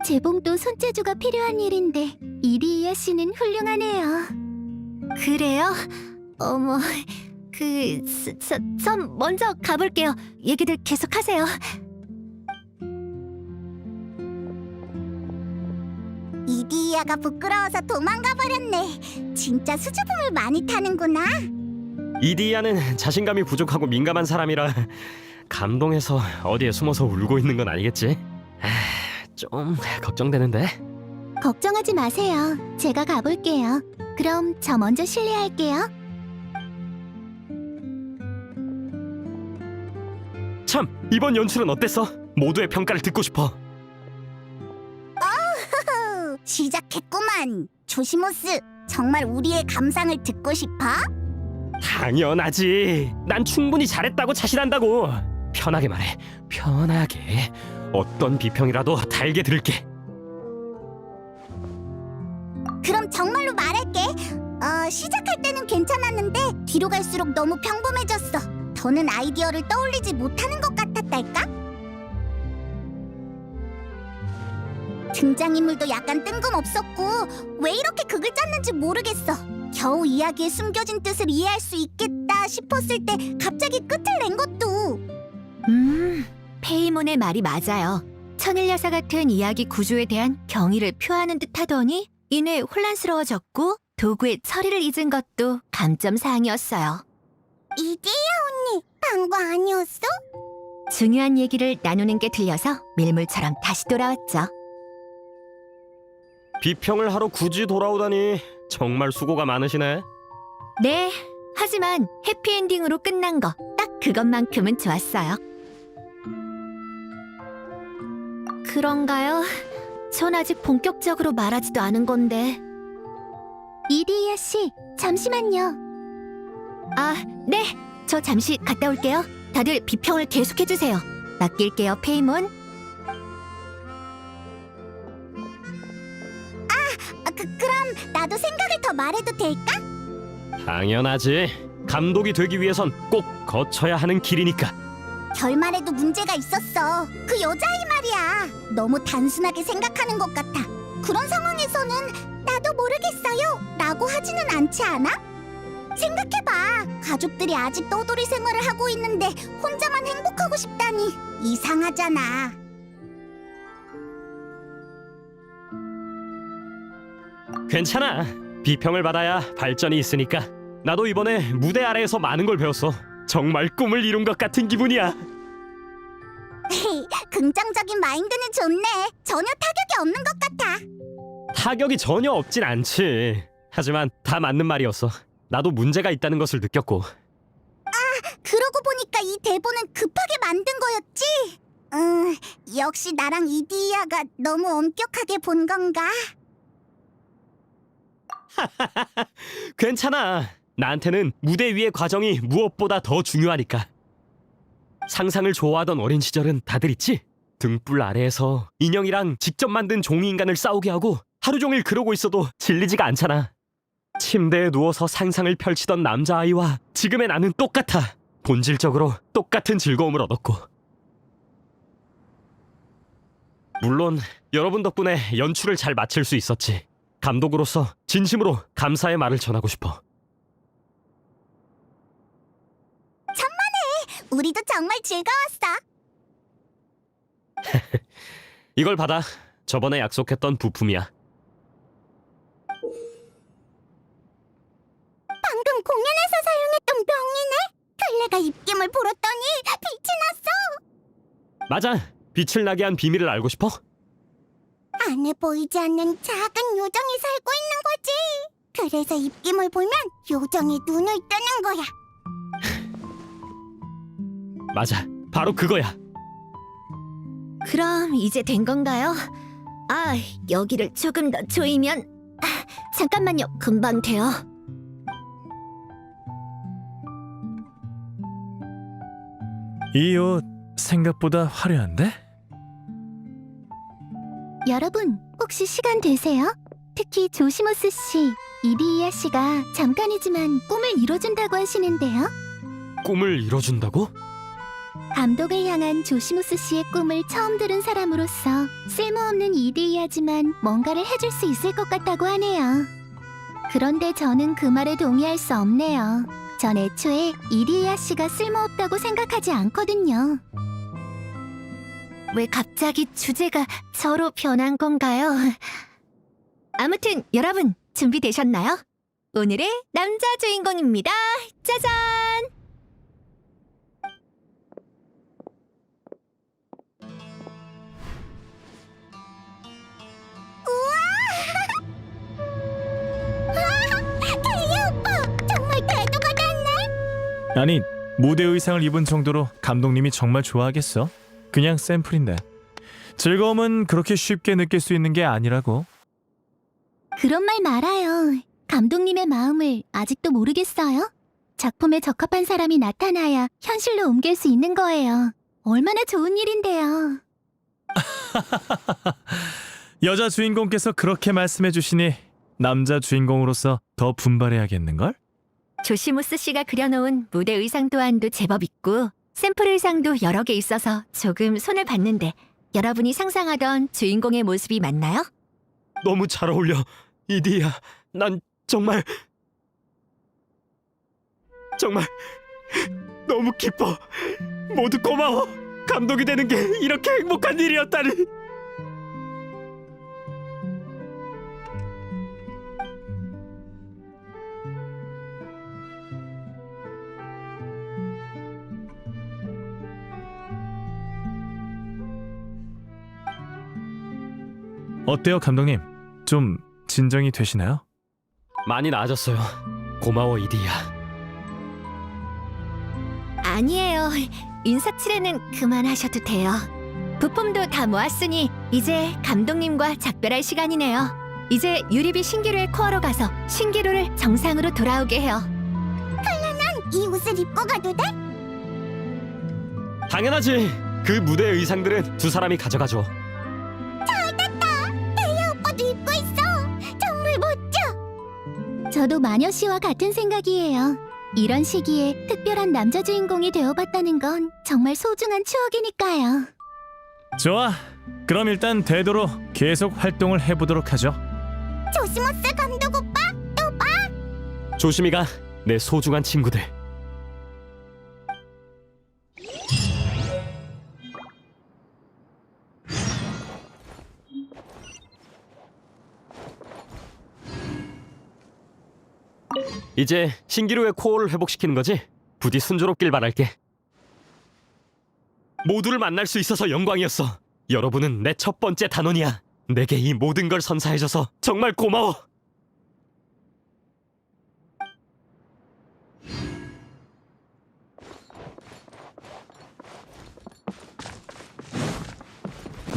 재봉도 손재주가 필요한 일인데 이디야 씨는 훌륭하네요. 그래요? 어머... 전 먼저 가볼게요. 얘기들 계속하세요. 이디야가 부끄러워서 도망가 버렸네. 진짜 수줍음을 많이 타는구나. 이디야는 자신감이 부족하고 민감한 사람이라 감동해서 어디에 숨어서 울고 있는 건 아니겠지? 좀 걱정되는데. 걱정하지 마세요. 제가 가볼게요. 그럼 저 먼저 실례할게요. 참, 이번 연출은 어땠어? 모두의 평가를 듣고 싶어. 시작했구만. 조시모스, 정말 우리의 감상을 듣고 싶어? 당연하지. 난 충분히 잘했다고 자신한다고. 편하게 말해. 편하게. 어떤 비평이라도 달게 들을게. 그럼 정말로 말할게. 시작할 때는 괜찮았는데 뒤로 갈수록 너무 평범해졌어. 더는 아이디어를 떠올리지 못하는 것 같았달까? 등장인물도 약간 뜬금없었고 왜 이렇게 극을 짰는지 모르겠어. 겨우 이야기에 숨겨진 뜻을 이해할 수 있겠다 싶었을 때 갑자기 끝을 낸 것도. 페이몬의 말이 맞아요. 천일여사 같은 이야기 구조에 대한 경의를 표하는 듯 하더니 이내 혼란스러워졌고 도구의 처리를 잊은 것도 감점사항이었어요. 이디야 언니, 방구 아니었어? 중요한 얘기를 나누는 게 들려서 밀물처럼 다시 돌아왔죠. 비평을 하러 굳이 돌아오다니 정말 수고가 많으시네. 네, 하지만 해피엔딩으로 끝난 거 딱 그것만큼은 좋았어요. 그런가요? 전 아직 본격적으로 말하지도 않은 건데. 이디야 씨, 잠시만요. 아, 네. 저 잠시 갔다 올게요. 다들 비평을 계속해주세요. 맡길게요, 페이몬. 그럼 나도 생각을 더 말해도 될까? 당연하지. 감독이 되기 위해선 꼭 거쳐야 하는 길이니까. 결말에도 문제가 있었어. 그 여자아이 말이야. 너무 단순하게 생각하는 것 같아. 그런 상황에서는 나도 모르겠어요 라고 하지는 않지 않아? 생각해봐. 가족들이 아직 떠돌이 생활을 하고 있는데 혼자만 행복하고 싶다니 이상하잖아. 괜찮아. 비평을 받아야 발전이 있으니까. 나도 이번에 무대 아래에서 많은 걸 배웠어. 정말 꿈을 이룬 것 같은 기분이야. 긍정적인 마인드는 좋네. 전혀 타격이 없는 것 같아. 타격이 전혀 없진 않지. 하지만 다 맞는 말이었어. 나도 문제가 있다는 것을 느꼈고. 그러고 보니까 이 대본은 급하게 만든 거였지? 역시 나랑 이디야가 너무 엄격하게 본 건가? 괜찮아. 나한테는 무대 위의 과정이 무엇보다 더 중요하니까. 상상을 좋아하던 어린 시절은 다들 있지? 등불 아래에서 인형이랑 직접 만든 종이인간을 싸우게 하고 하루 종일 그러고 있어도 질리지가 않잖아. 침대에 누워서 상상을 펼치던 남자아이와 지금의 나는 똑같아. 본질적으로 똑같은 즐거움을 얻었고. 물론 여러분 덕분에 연출을 잘 마칠 수 있었지. 감독으로서 진심으로 감사의 말을 전하고 싶어. 우리도 정말 즐거웠어. 이걸 받아. 저번에 약속했던 부품이야. 방금 공연에서 사용했던 병이네. 클레가 입김을 불었더니 빛이 났어. 맞아. 빛을 나게 한 비밀을 알고 싶어? 안에 보이지 않는 작은 요정이 살고 있는 거지. 그래서 입김을 불면 요정이 눈을 뜨는 거야. 맞아. 바로 그거야. 그럼 이제 된 건가요? 아, 여기를 조금 더 조이면... 잠깐만요, 금방 돼요. 이 옷 생각보다 화려한데? 여러분, 혹시 시간 되세요? 특히 조시모스 씨, 이디야 씨가 잠깐이지만 꿈을 이뤄준다고 하시는데요. 꿈을 이뤄준다고? 감독을 향한 조시모스 씨의 꿈을 처음 들은 사람으로서 쓸모없는 이디야지만 뭔가를 해줄 수 있을 것 같다고 하네요. 그런데 저는 그 말에 동의할 수 없네요. 전 애초에 이디야 씨가 쓸모없다고 생각하지 않거든요. 왜 갑자기 주제가 저로 변한 건가요? 아무튼 여러분 준비되셨나요? 오늘의 남자 주인공입니다. 짜잔! 케이 오빠, 정말 대도가 됐네. 아니, 무대 의상을 입은 정도로 감독님이 정말 좋아하겠어? 그냥 샘플인데. 즐거움은 그렇게 쉽게 느낄 수 있는 게 아니라고. 그런 말 말아요. 감독님의 마음을 아직도 모르겠어요? 작품에 적합한 사람이 나타나야 현실로 옮길 수 있는 거예요. 얼마나 좋은 일인데요. 여자 주인공께서 그렇게 말씀해 주시니 남자 주인공으로서 더 분발해야겠는걸? 조시모스 씨가 그려놓은 무대 의상 또한도 제법 있고 샘플 의상도 여러 개 있어서 조금 손을 봤는데 여러분이 상상하던 주인공의 모습이 맞나요? 너무 잘 어울려. 이디야. 난 정말 너무 기뻐. 모두 고마워. 감독이 되는 게 이렇게 행복한 일이었다니. 어때요, 감독님? 좀 진정이 되시나요? 많이 나아졌어요. 고마워 이디야. 아니에요. 인사치레는 그만하셔도 돼요. 부품도 다 모았으니 이제 감독님과 작별할 시간이네요. 이제 유리비 신기루의 코어로 가서 신기루를 정상으로 돌아오게 해요. 이 옷을 입고 가도 돼? 당연하지. 그 무대 의상들은 두 사람이 가져가줘. 오빠도 입고 있어. 정말 멋져. 저도 마녀 씨와 같은 생각이에요. 이런 시기에 특별한 남자 주인공이 되어봤다는 건 정말 소중한 추억이니까요. 좋아. 그럼 일단 되도록 계속 활동을 해보도록 하죠. 조시모스 감독 오빠, 또 봐. 조심히 가. 내 소중한 친구들. 이제 신기루의 코어를 회복시키는 거지? 부디 순조롭길 바랄게. 모두를 만날 수 있어서 영광이었어. 여러분은 내 첫 번째 단원이야. 내게 이 모든 걸 선사해줘서 정말 고마워.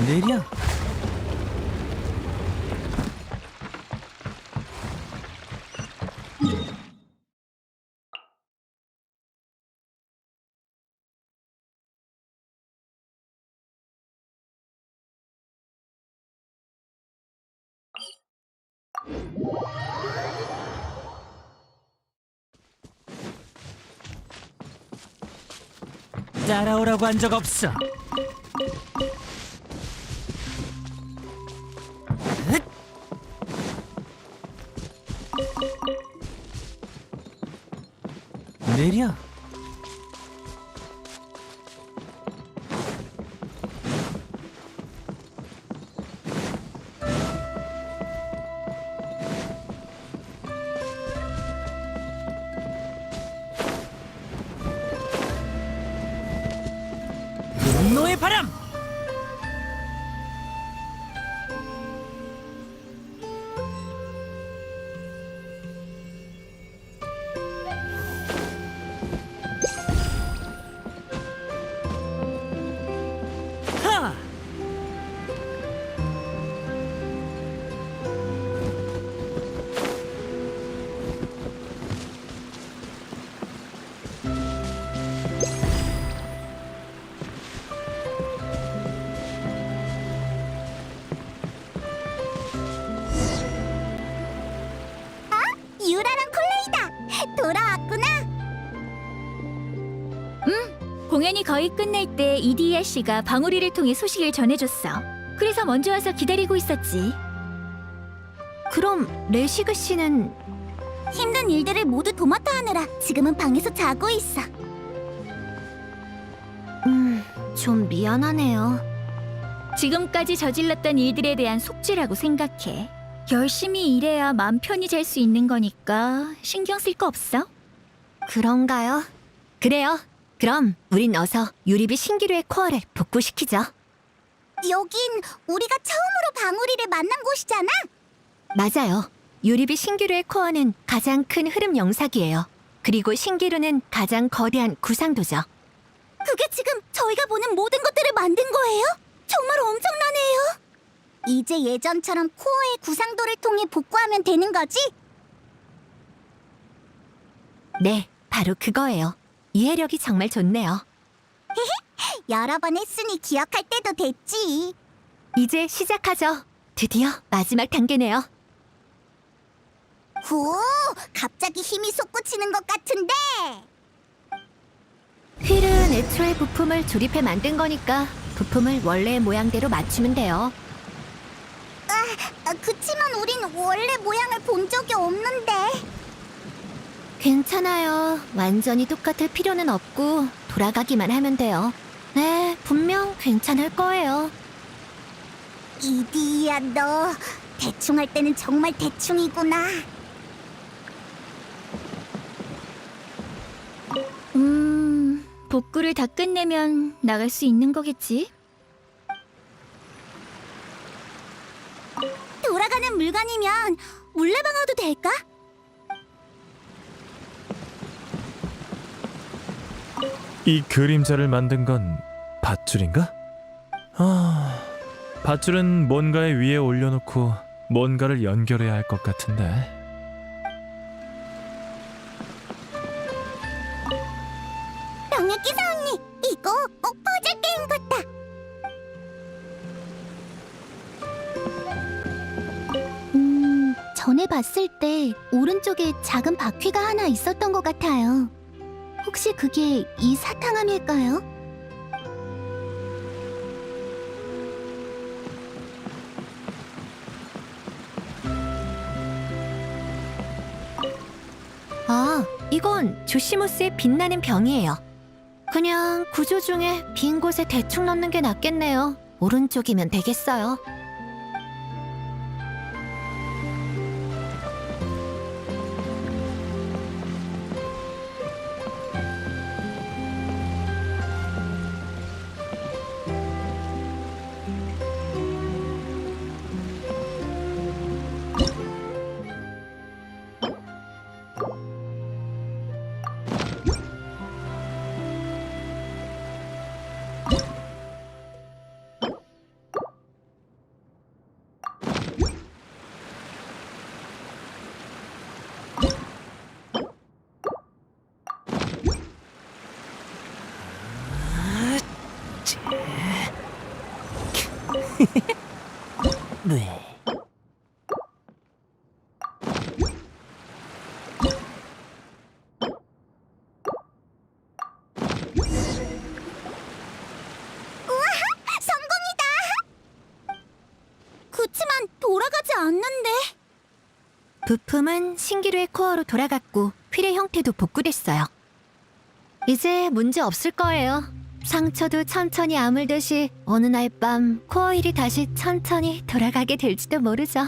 느려. 따라오라고 한 적 없어. 느려. 분노의 바람. 하! 유라랑 콜레이다! 돌아왔구나! 공연이 거의 끝날 때 이디야 씨가 방울이를 통해 소식을 전해줬어. 그래서 먼저 와서 기다리고 있었지. 그럼 레시그 씨는 힘든 일들을 모두 도맡아 하느라 지금은 방에서 자고 있어. 좀 미안하네요. 지금까지 저질렀던 일들에 대한 속죄라고 생각해. 열심히 일해야 마음 편히 잘 수 있는 거니까 신경 쓸 거 없어? 그런가요? 그래요. 그럼 우린 어서 유리비 신기루의 코어를 복구시키죠. 여긴 우리가 처음으로 방울이를 만난 곳이잖아? 맞아요. 유리비 신기루의 코어는 가장 큰 흐름 영삭이에요. 그리고 신기루는 가장 거대한 구상도죠. 그게 지금 저희가 보는 모든 것들을 만든 거예요? 정말 엄청나네요. 이제 예전처럼 코어의 구상도를 통해 복구하면 되는 거지? 네, 바로 그거예요. 이해력이 정말 좋네요. 여러 번 했으니 기억할 때도 됐지. 이제 시작하죠. 드디어 마지막 단계네요. 오, 갑자기 힘이 솟구치는 것 같은데. 휠은 애초에 부품을 조립해 만든 거니까 부품을 원래의 모양대로 맞추면 돼요. 그치만 우린 원래 모양을 본 적이 없는데. 괜찮아요. 완전히 똑같을 필요는 없고 돌아가기만 하면 돼요. 네, 분명 괜찮을 거예요. 이디야, 너 대충 할 때는 정말 대충이구나. 복구를 다 끝내면 나갈 수 있는 거겠지? 돌아가는 물건이면 물레방아도 될까? 이 그림자를 만든 건 밧줄인가? 밧줄은 뭔가의 위에 올려놓고 뭔가를 연결해야 할 것 같은데. 병의 기사 언니, 이거 꼭 퍼즐 게임 같다. 전에 봤을 때 오른쪽에 작은 바퀴가 하나 있었던 것 같아요. 혹시 그게 이 사탕함일까요? 아, 이건 조시모스의 빛나는 병이에요. 그냥 구조 중에 빈 곳에 대충 넣는 게 낫겠네요. 오른쪽이면 되겠어요. 네. 그치만 돌아가지 않는데. 부품은 신기루의 코어로 돌아갔고 휠의 형태도 복구됐어요. 이제 문제 없을 거예요. 상처도 천천히 아물듯이 어느 날 밤 코어 휠이 다시 천천히 돌아가게 될지도 모르죠.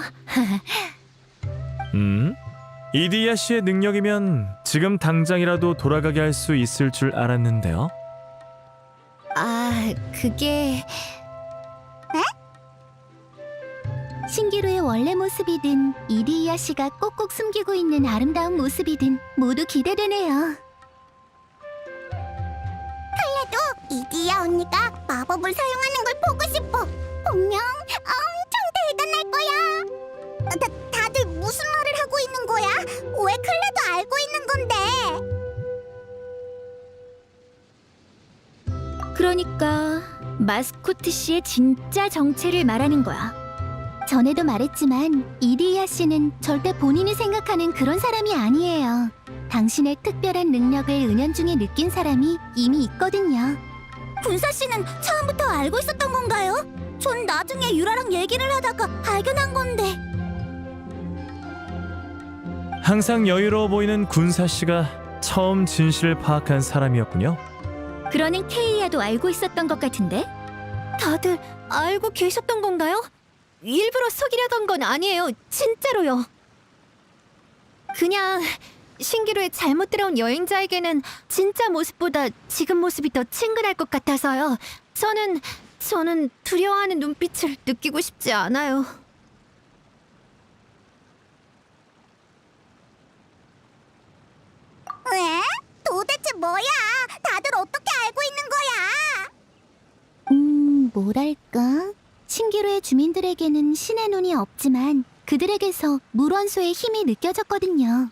이디야 씨의 능력이면 지금 당장이라도 돌아가게 할 수 있을 줄 알았는데요. 아, 그게... 신기루의 원래 모습이든 이디야 씨가 꼭꼭 숨기고 있는 아름다운 모습이든 모두 기대되네요. 칼라도 이디야 언니가 마법을 사용하는 걸 보고 싶어. 분명 엄청 대단할 거야. 다들 무슨 말을 하고 있는 거야? 왜 클라도 알고 있는 건데? 그러니까 마스코트 씨의 진짜 정체를 말하는 거야. 전에도 말했지만 이디야 씨는 절대 본인이 생각하는 그런 사람이 아니에요. 당신의 특별한 능력을 은연중에 느낀 사람이 이미 있거든요. 군사 씨는 처음부터 알고 있었던 건가요? 전 나중에 유라랑 얘기를 하다가 발견한 건데. 항상 여유로워 보이는 군사 씨가 처음 진실을 파악한 사람이었군요. 그러는 케이야도 알고 있었던 것 같은데? 다들 알고 계셨던 건가요? 일부러 속이려던 건 아니에요. 진짜로요. 그냥 신기루에 잘못 들어온 여행자에게는 진짜 모습보다 지금 모습이 더 친근할 것 같아서요. 저는 두려워하는 눈빛을 느끼고 싶지 않아요. 왜? 도대체 뭐야? 다들 어떻게 알고 있는 거야? 뭐랄까? 신기루의 주민들에게는 신의 눈이 없지만 그들에게서 물원소의 힘이 느껴졌거든요.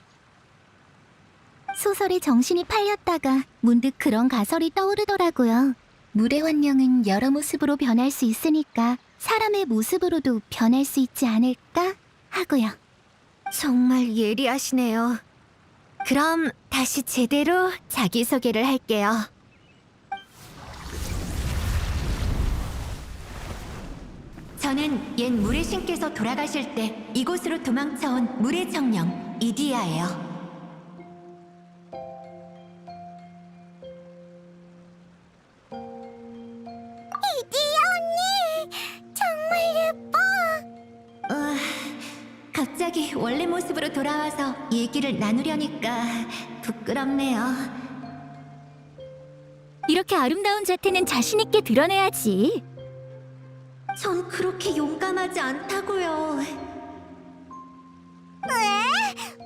소설에 정신이 팔렸다가 문득 그런 가설이 떠오르더라고요. 물의 환영은 여러 모습으로 변할 수 있으니까 사람의 모습으로도 변할 수 있지 않을까 하고요. 정말 예리하시네요. 그럼 다시 제대로 자기소개를 할게요. 저는 옛 물의 신께서 돌아가실 때 이곳으로 도망쳐온 물의 정령 이디야예요. 이디야 언니! 정말 예뻐! 갑자기 원래 모습으로 돌아와서 얘기를 나누려니까 부끄럽네요. 이렇게 아름다운 자태는 자신있게 드러내야지. 전 그렇게 용감하지 않다고요. 왜?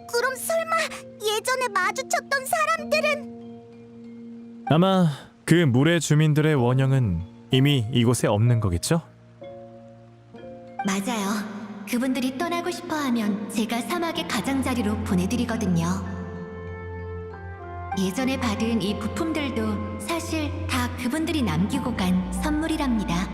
그럼 설마 예전에 마주쳤던 사람들은? 아마 그 물의 주민들의 원형은 이미 이곳에 없는 거겠죠? 맞아요. 그분들이 떠나고 싶어하면 제가 사막의 가장자리로 보내드리거든요. 예전에 받은 이 부품들도 사실 다 그분들이 남기고 간 선물이랍니다.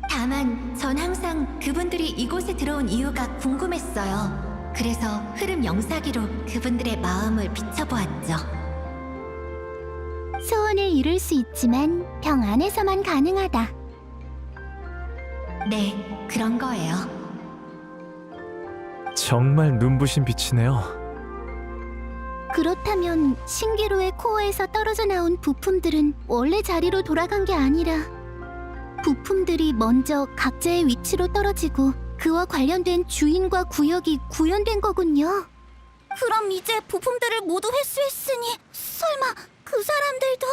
다만 전 항상 그분들이 이곳에 들어온 이유가 궁금했어요. 그래서 흐름 영사기로 그분들의 마음을 비춰보았죠. 소원을 이룰 수 있지만 병 안에서만 가능하다. 네, 그런 거예요. 정말 눈부신 빛이네요. 그렇다면 신기루의 코어에서 떨어져 나온 부품들은 원래 자리로 돌아간 게 아니라 부품들이 먼저 각자의 위치로 떨어지고 그와 관련된 주인과 구역이 구현된 거군요. 그럼 이제 부품들을 모두 회수했으니 설마 그 사람들도...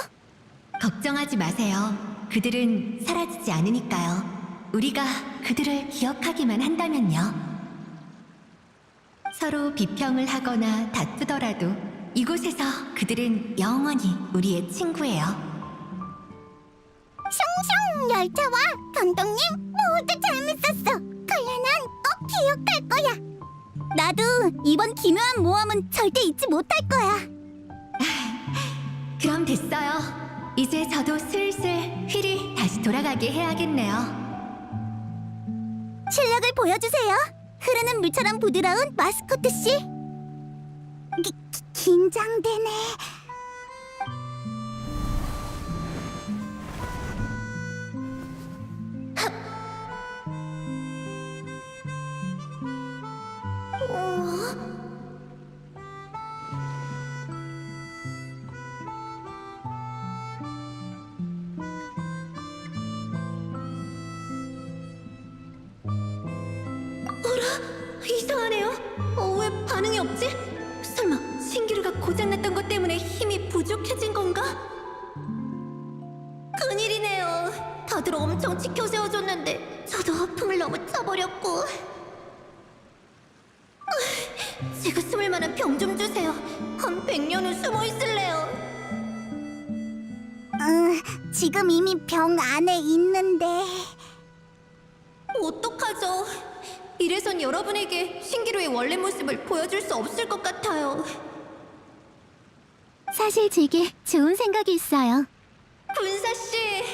걱정하지 마세요. 그들은 사라지지 않으니까요. 우리가 그들을 기억하기만 한다면요. 서로 비평을 하거나 다투더라도 이곳에서 그들은 영원히 우리의 친구예요. 숑숑 열차와 감독님 모두 재밌었어. 칼라는 꼭 기억할 거야. 나도 이번 기묘한 모험은 절대 잊지 못할 거야. 그럼 됐어요. 이제 저도 슬슬 휠이 다시 돌아가게 해야겠네요. 실력을 보여주세요. 흐르는 물처럼 부드러운 마스코트 씨. 긴장되네. 이상하네요. 왜 반응이 없지? 설마 신기루가 고장났던 것 때문에 힘이 부족해진 건가? 큰일이네요. 다들 엄청 지켜 세워줬는데 저도 허풍을 너무 쳐버렸고. 제가 숨을 만한 병 좀 주세요. 한 100년은 숨어 있을래요. 지금 이미 병 안에 있는데. 어떡하죠? 이래선 여러분에게 신기루의 원래 모습을 보여줄 수 없을 것 같아요. 사실 제게 좋은 생각이 있어요. 군사씨!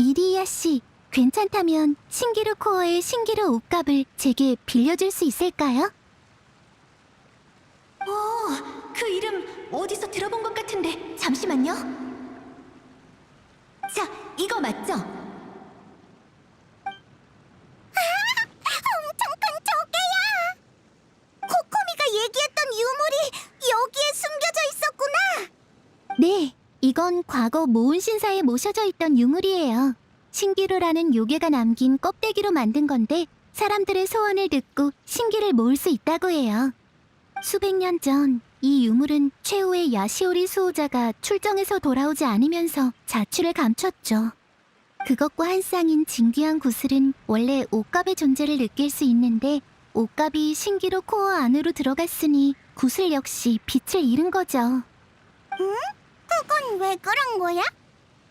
이리야 씨, 괜찮다면 신기루 코어의 신기루 옷값을 제게 빌려줄 수 있을까요? 그 이름 어디서 들어본 것 같은데 잠시만요. 자, 이거 맞죠? 엄청 큰 조개야! 코코미가 얘기했던 유물이 여기에 숨겨져 있었구나! 네, 이건 과거 모은 신사에 모셔져 있던 유물이에요. 신기루라는 요괴가 남긴 껍데기로 만든 건데 사람들의 소원을 듣고 신기를 모을 수 있다고 해요. 수백 년 전 이 유물은 최후의 야시오리 수호자가 출정에서 돌아오지 않으면서 자취를 감췄죠. 그것과 한 쌍인 진귀한 구슬은 원래 옷값의 존재를 느낄 수 있는데 옷값이 신기루 코어 안으로 들어갔으니 구슬 역시 빛을 잃은 거죠. 응? 그건 왜 그런 거야?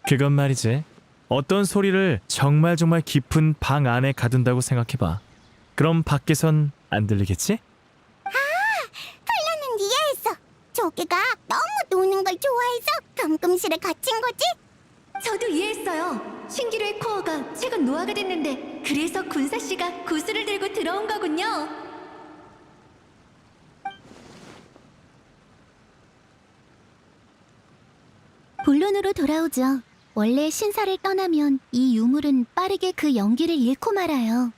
그건 말이지. 어떤 소리를 정말 깊은 방 안에 가둔다고 생각해봐. 그럼 밖에선 안 들리겠지? 플랜은 이해했어. 조개가 너무 노는 걸 좋아해서 감금실에 갇힌 거지? 저도 이해했어요. 신기루의 코어가 최근 노화가 됐는데 그래서 군사씨가 구슬을 들고 들어온 거군요. 본론으로 돌아오죠. 원래 신사를 떠나면 이 유물은 빠르게 그 연기를 잃고 말아요.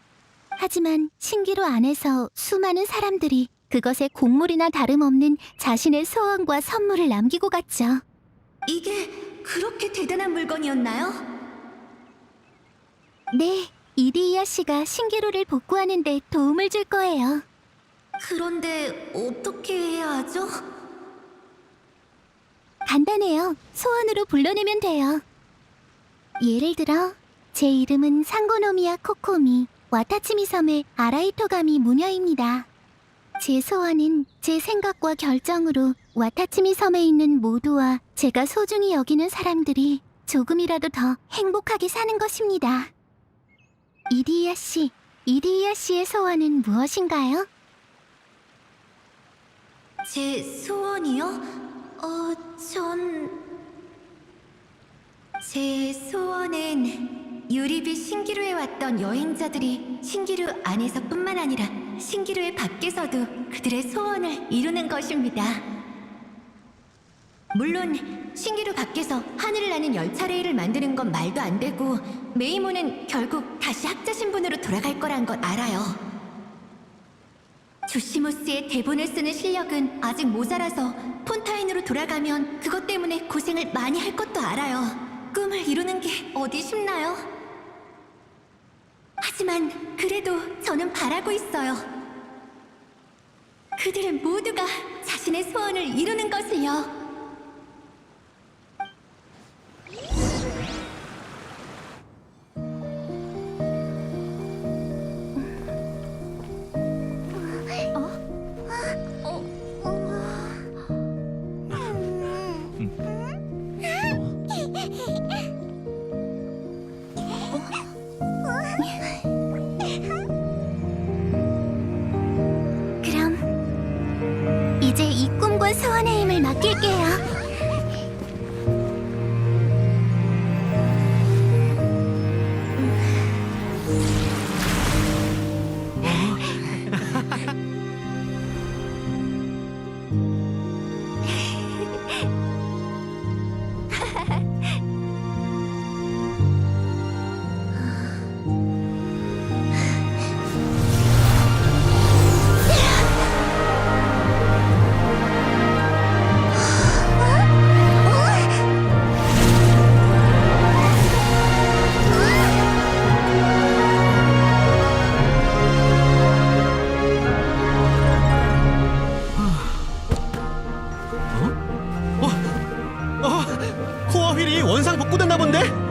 하지만 신기루 안에서 수많은 사람들이 그것에 곡물이나 다름없는 자신의 소원과 선물을 남기고 갔죠. 이게 그렇게 대단한 물건이었나요? 네, 이디이아 씨가 신기루를 복구하는 데 도움을 줄 거예요. 그런데 어떻게 해야 하죠? 간단해요. 소원으로 불러내면 돼요. 예를 들어 제 이름은 상고노미야 코코미, 와타치미 섬의 아라이토가미 무녀입니다. 제 소원은 제 생각과 결정으로 와타치미 섬에 있는 모두와 제가 소중히 여기는 사람들이 조금이라도 더 행복하게 사는 것입니다. 이디이아 씨의 소원은 무엇인가요? 제 소원이요? 제 소원은 유리비 신기루에 왔던 여행자들이 신기루 안에서뿐만 아니라 신기루의 밖에서도 그들의 소원을 이루는 것입니다. 물론 신기루 밖에서 하늘을 나는 열차 레일을 만드는 건 말도 안 되고 메이모는 결국 다시 학자 신분으로 돌아갈 거란 건 알아요. 조시모스의 대본을 쓰는 실력은 아직 모자라서 폰타인으로 돌아가면 그것 때문에 고생을 많이 할 것도 알아요. 꿈을 이루는 게 어디 쉽나요? 하지만 그래도 저는 바라고 있어요. 그들 모두가 자신의 소원을 이루는 것을요. 그럼 이제 이 꿈과 소원의 힘을 맡길게요. 거의 원상 복구됐나 본데?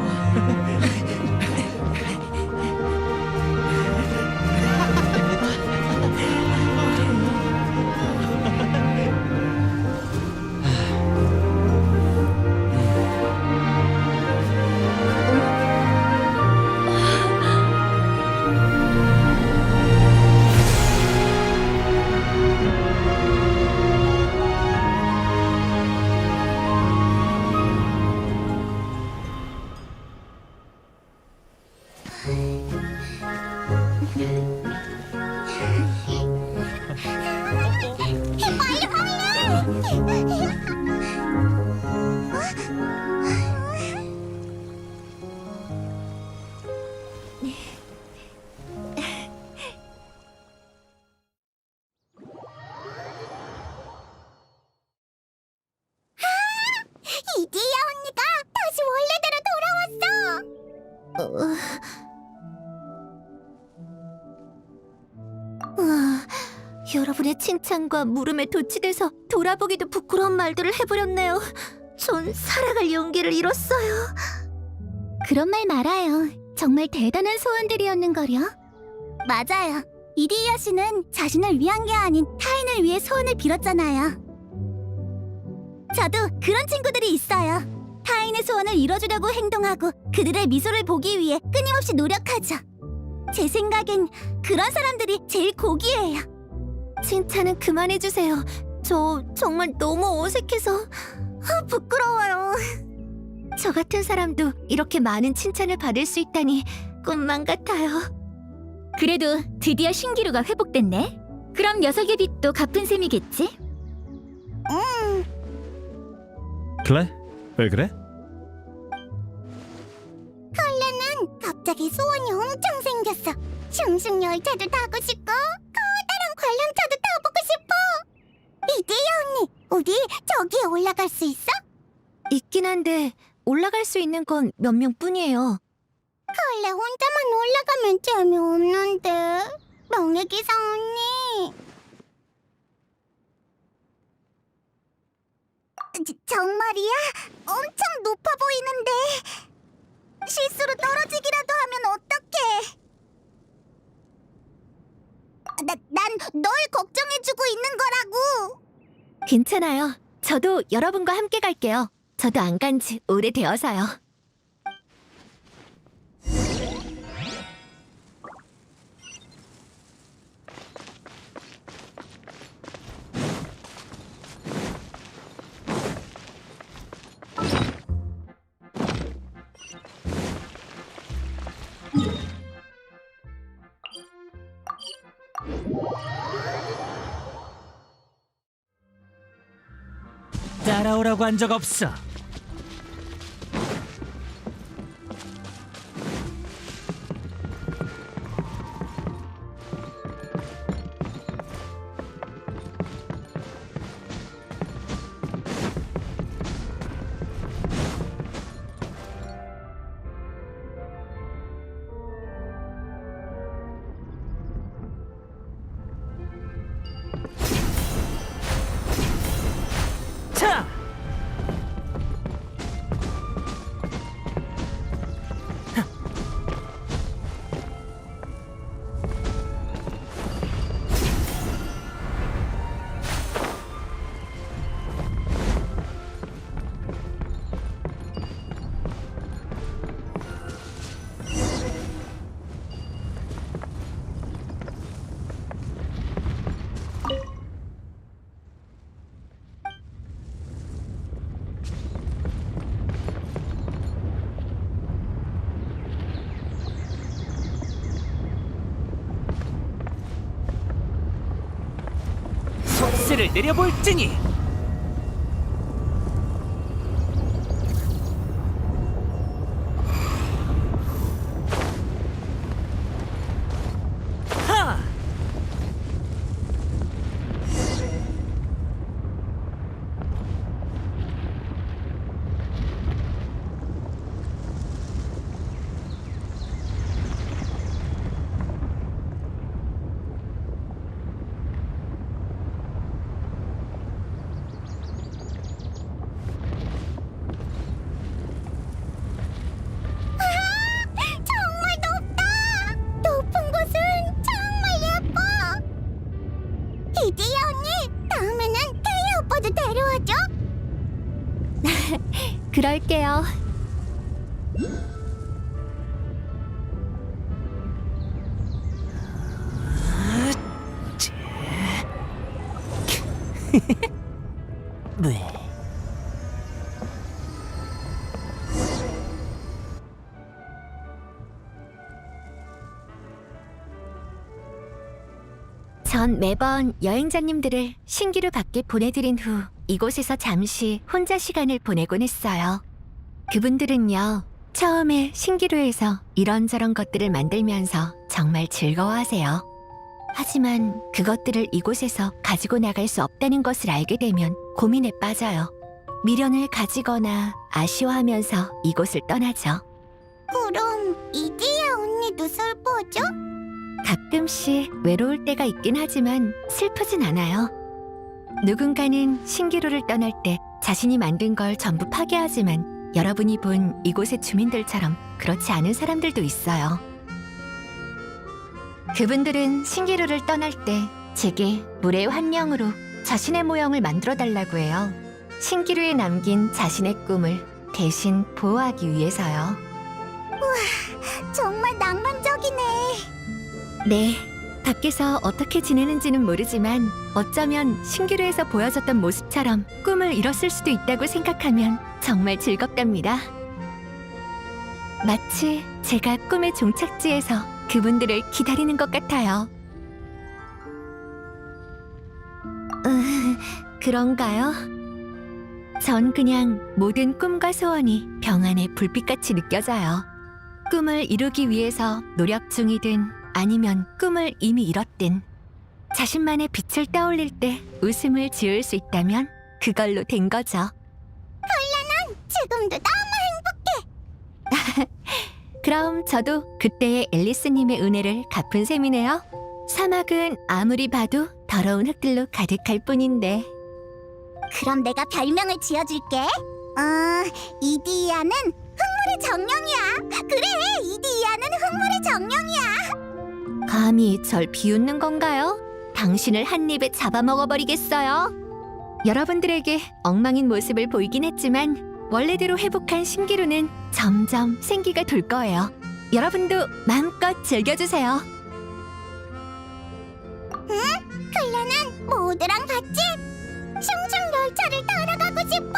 이디야 언니가 다시 원래대로 돌아왔어. 여러분의 칭찬과 물음에 도취돼서 돌아보기도 부끄러운 말들을 해버렸네요. 전 살아갈 용기를 잃었어요. 그런 말 말아요. 정말 대단한 소원들이었는걸요. 맞아요. 이디야 씨는 자신을 위한 게 아닌 타인을 위해 소원을 빌었잖아요. 저도 그런 친구들이 있어요. 타인의 소원을 이뤄주려고 행동하고 그들의 미소를 보기 위해 끊임없이 노력하죠. 제 생각엔 그런 사람들이 제일 고귀해요. 칭찬은 그만해주세요. 저 정말 너무 어색해서 부끄러워요. 저 같은 사람도 이렇게 많은 칭찬을 받을 수 있다니 꿈만 같아요. 그래도 드디어 신기루가 회복됐네. 그럼 녀석의 빚도 갚은 셈이겠지? 클레? 왜 그래? 갑자기 소원이 엄청 생겼어. 슝슝 열차도 타고 싶고 커다란 관람차도 타보고 싶어. 이디야 언니, 우리 저기에 올라갈 수 있어? 있긴 한데 올라갈 수 있는 건 몇 명뿐이에요. 원래 혼자만 올라가면 재미없는데. 명예기사 언니. 정말이야? 엄청 높아 보이는데. 실수로 떨어지기라도 하면 어떡해? 난 널 걱정해주고 있는 거라고. 괜찮아요. 저도 여러분과 함께 갈게요. 저도 안 간 지 오래되어서요. 따라오라고 한 적 없어. 자! 속세를 내려볼지니. 하! 그럴게요. 전 매번 여행자님들을 신기루 밖에 보내드린 후 이곳에서 잠시 혼자 시간을 보내곤 했어요. 그분들은요, 처음에 신기루에서 이런저런 것들을 만들면서 정말 즐거워하세요. 하지만 그것들을 이곳에서 가지고 나갈 수 없다는 것을 알게 되면 고민에 빠져요. 미련을 가지거나 아쉬워하면서 이곳을 떠나죠. 그럼 이디야 언니도 슬퍼져? 가끔씩 외로울 때가 있긴 하지만 슬프진 않아요. 누군가는 신기루를 떠날 때 자신이 만든 걸 전부 파괴하지만 여러분이 본 이곳의 주민들처럼 그렇지 않은 사람들도 있어요. 그분들은 신기루를 떠날 때 제게 물의 환영으로 자신의 모형을 만들어 달라고 해요. 신기루에 남긴 자신의 꿈을 대신 보호하기 위해서요. 정말 낭만적이네. 네, 밖에서 어떻게 지내는지는 모르지만 어쩌면 신기루에서 보여줬던 모습처럼 꿈을 이뤘을 수도 있다고 생각하면 정말 즐겁답니다. 마치 제가 꿈의 종착지에서 그분들을 기다리는 것 같아요. 그런가요? 전 그냥 모든 꿈과 소원이 병 안에 불빛같이 느껴져요. 꿈을 이루기 위해서 노력 중이든 아니면 꿈을 이미 이뤘든 자신만의 빛을 떠올릴 때 웃음을 지을 수 있다면 그걸로 된 거죠. 지금도 그럼 저도 그때의 앨리스님의 은혜를 갚은 셈이네요. 사막은 아무리 봐도 더러운 흙들로 가득할 뿐인데. 그럼 내가 별명을 지어줄게. 이디야는 흙물의 정령이야. 그래, 이디야는 흙물의 정령이야. 감히 절 비웃는 건가요? 당신을 한 입에 잡아먹어버리겠어요. 여러분들에게 엉망인 모습을 보이긴 했지만 원래대로 회복한 신기루는 점점 생기가 돌 거예요. 여러분도 마음껏 즐겨주세요. 클레는 모두랑 같이 슝슝 열차를 타러 가고 싶어.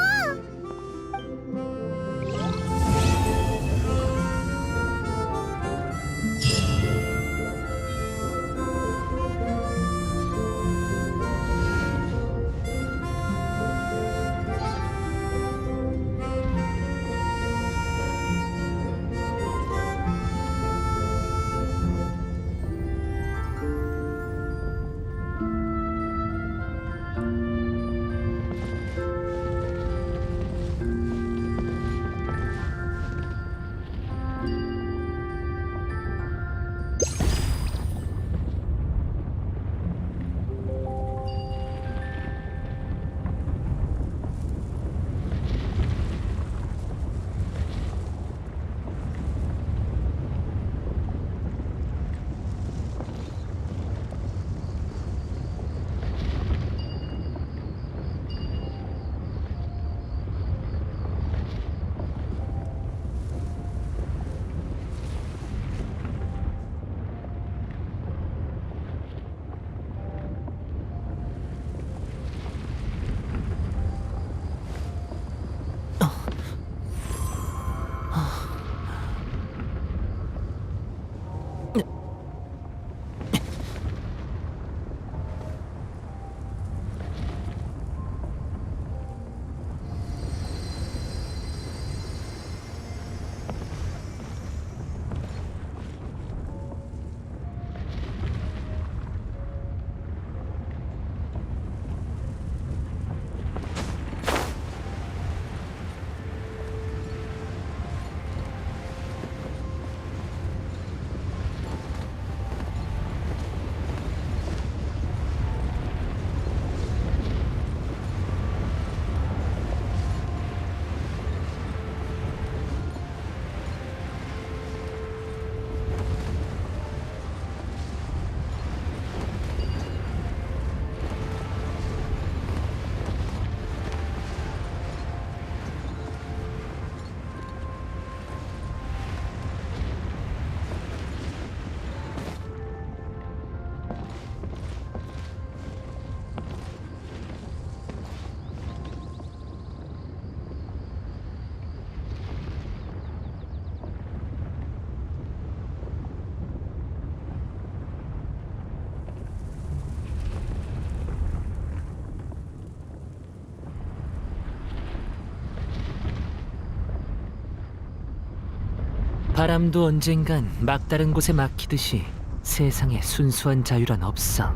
바람도 언젠간 막다른 곳에 막히듯이 세상에 순수한 자유란 없어.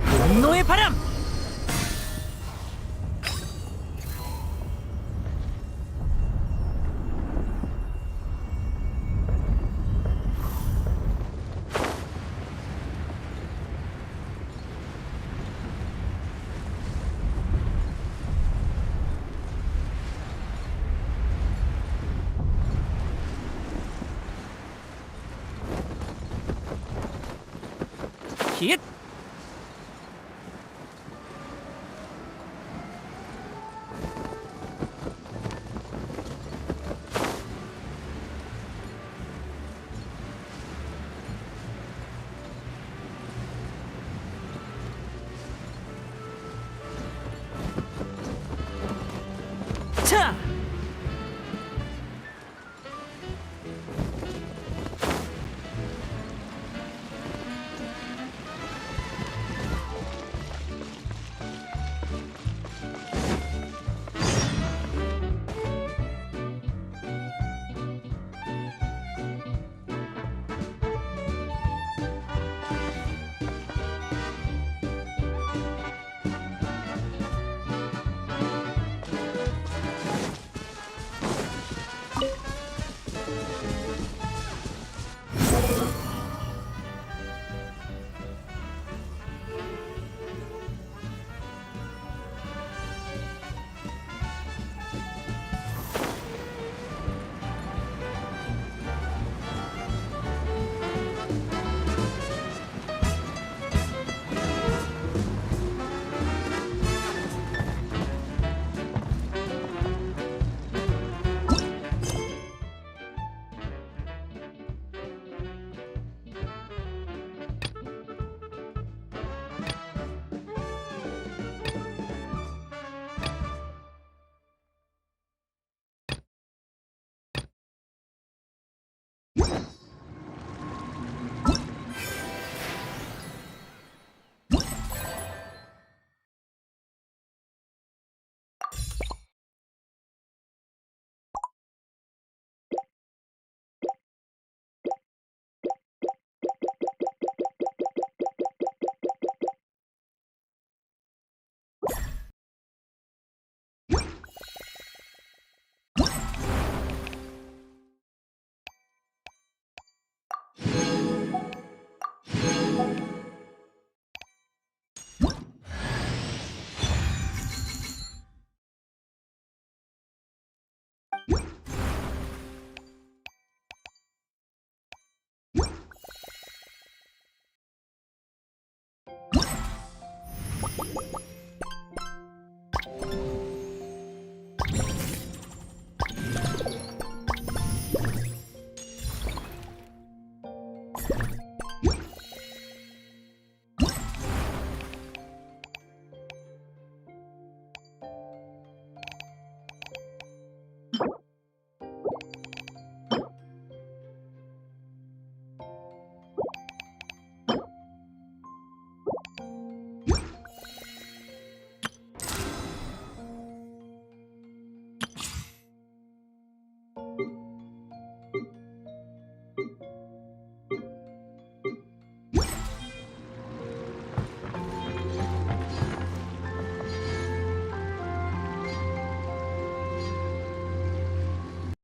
분노의 바람! 힛! 자!